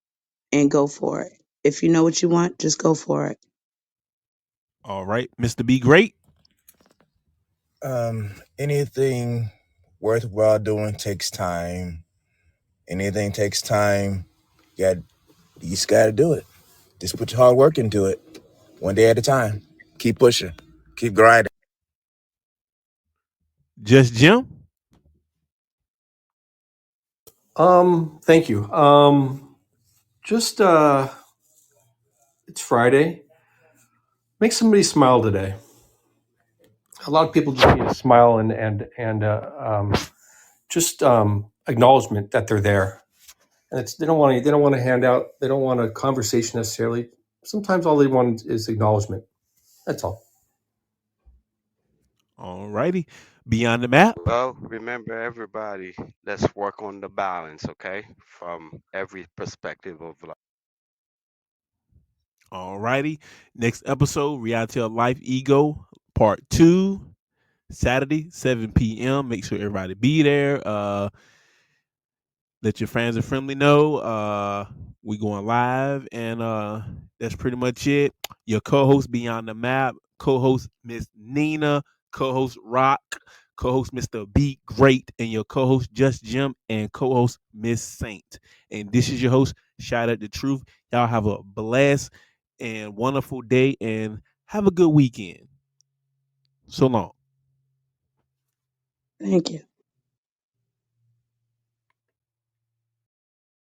and go for it. If you know what you want, just go for it. All right, Mister Be Great. Anything worthwhile doing takes time. Anything takes time. You, you just got to do it. Just put your hard work into it, one day at a time. Keep pushing. Keep grinding. Just Jim. Thank you. Just it's Friday. Make somebody smile today. A lot of people just need a smile and just acknowledgement that they're there. And they don't want to hand out. They don't want a conversation necessarily. Sometimes all they want is acknowledgement. That's all. All righty. Beyond the map. Well, remember, everybody, let's work on the balance, okay? From every perspective of life. All righty. Next episode, Reality of Life Ego, Part 2. Saturday, 7 p.m. Make sure everybody be there. Let your friends and family know. We going live, and that's pretty much it. Your co-host Beyond the Map, co-host Miss Nina, co-host Rock, co-host Mr. B Great, and your co-host Just Jim, and co-host Miss Saint. And this is your host, Shout Out the Truth. Y'all have a blessed and wonderful day, and have a good weekend. So long. Thank you.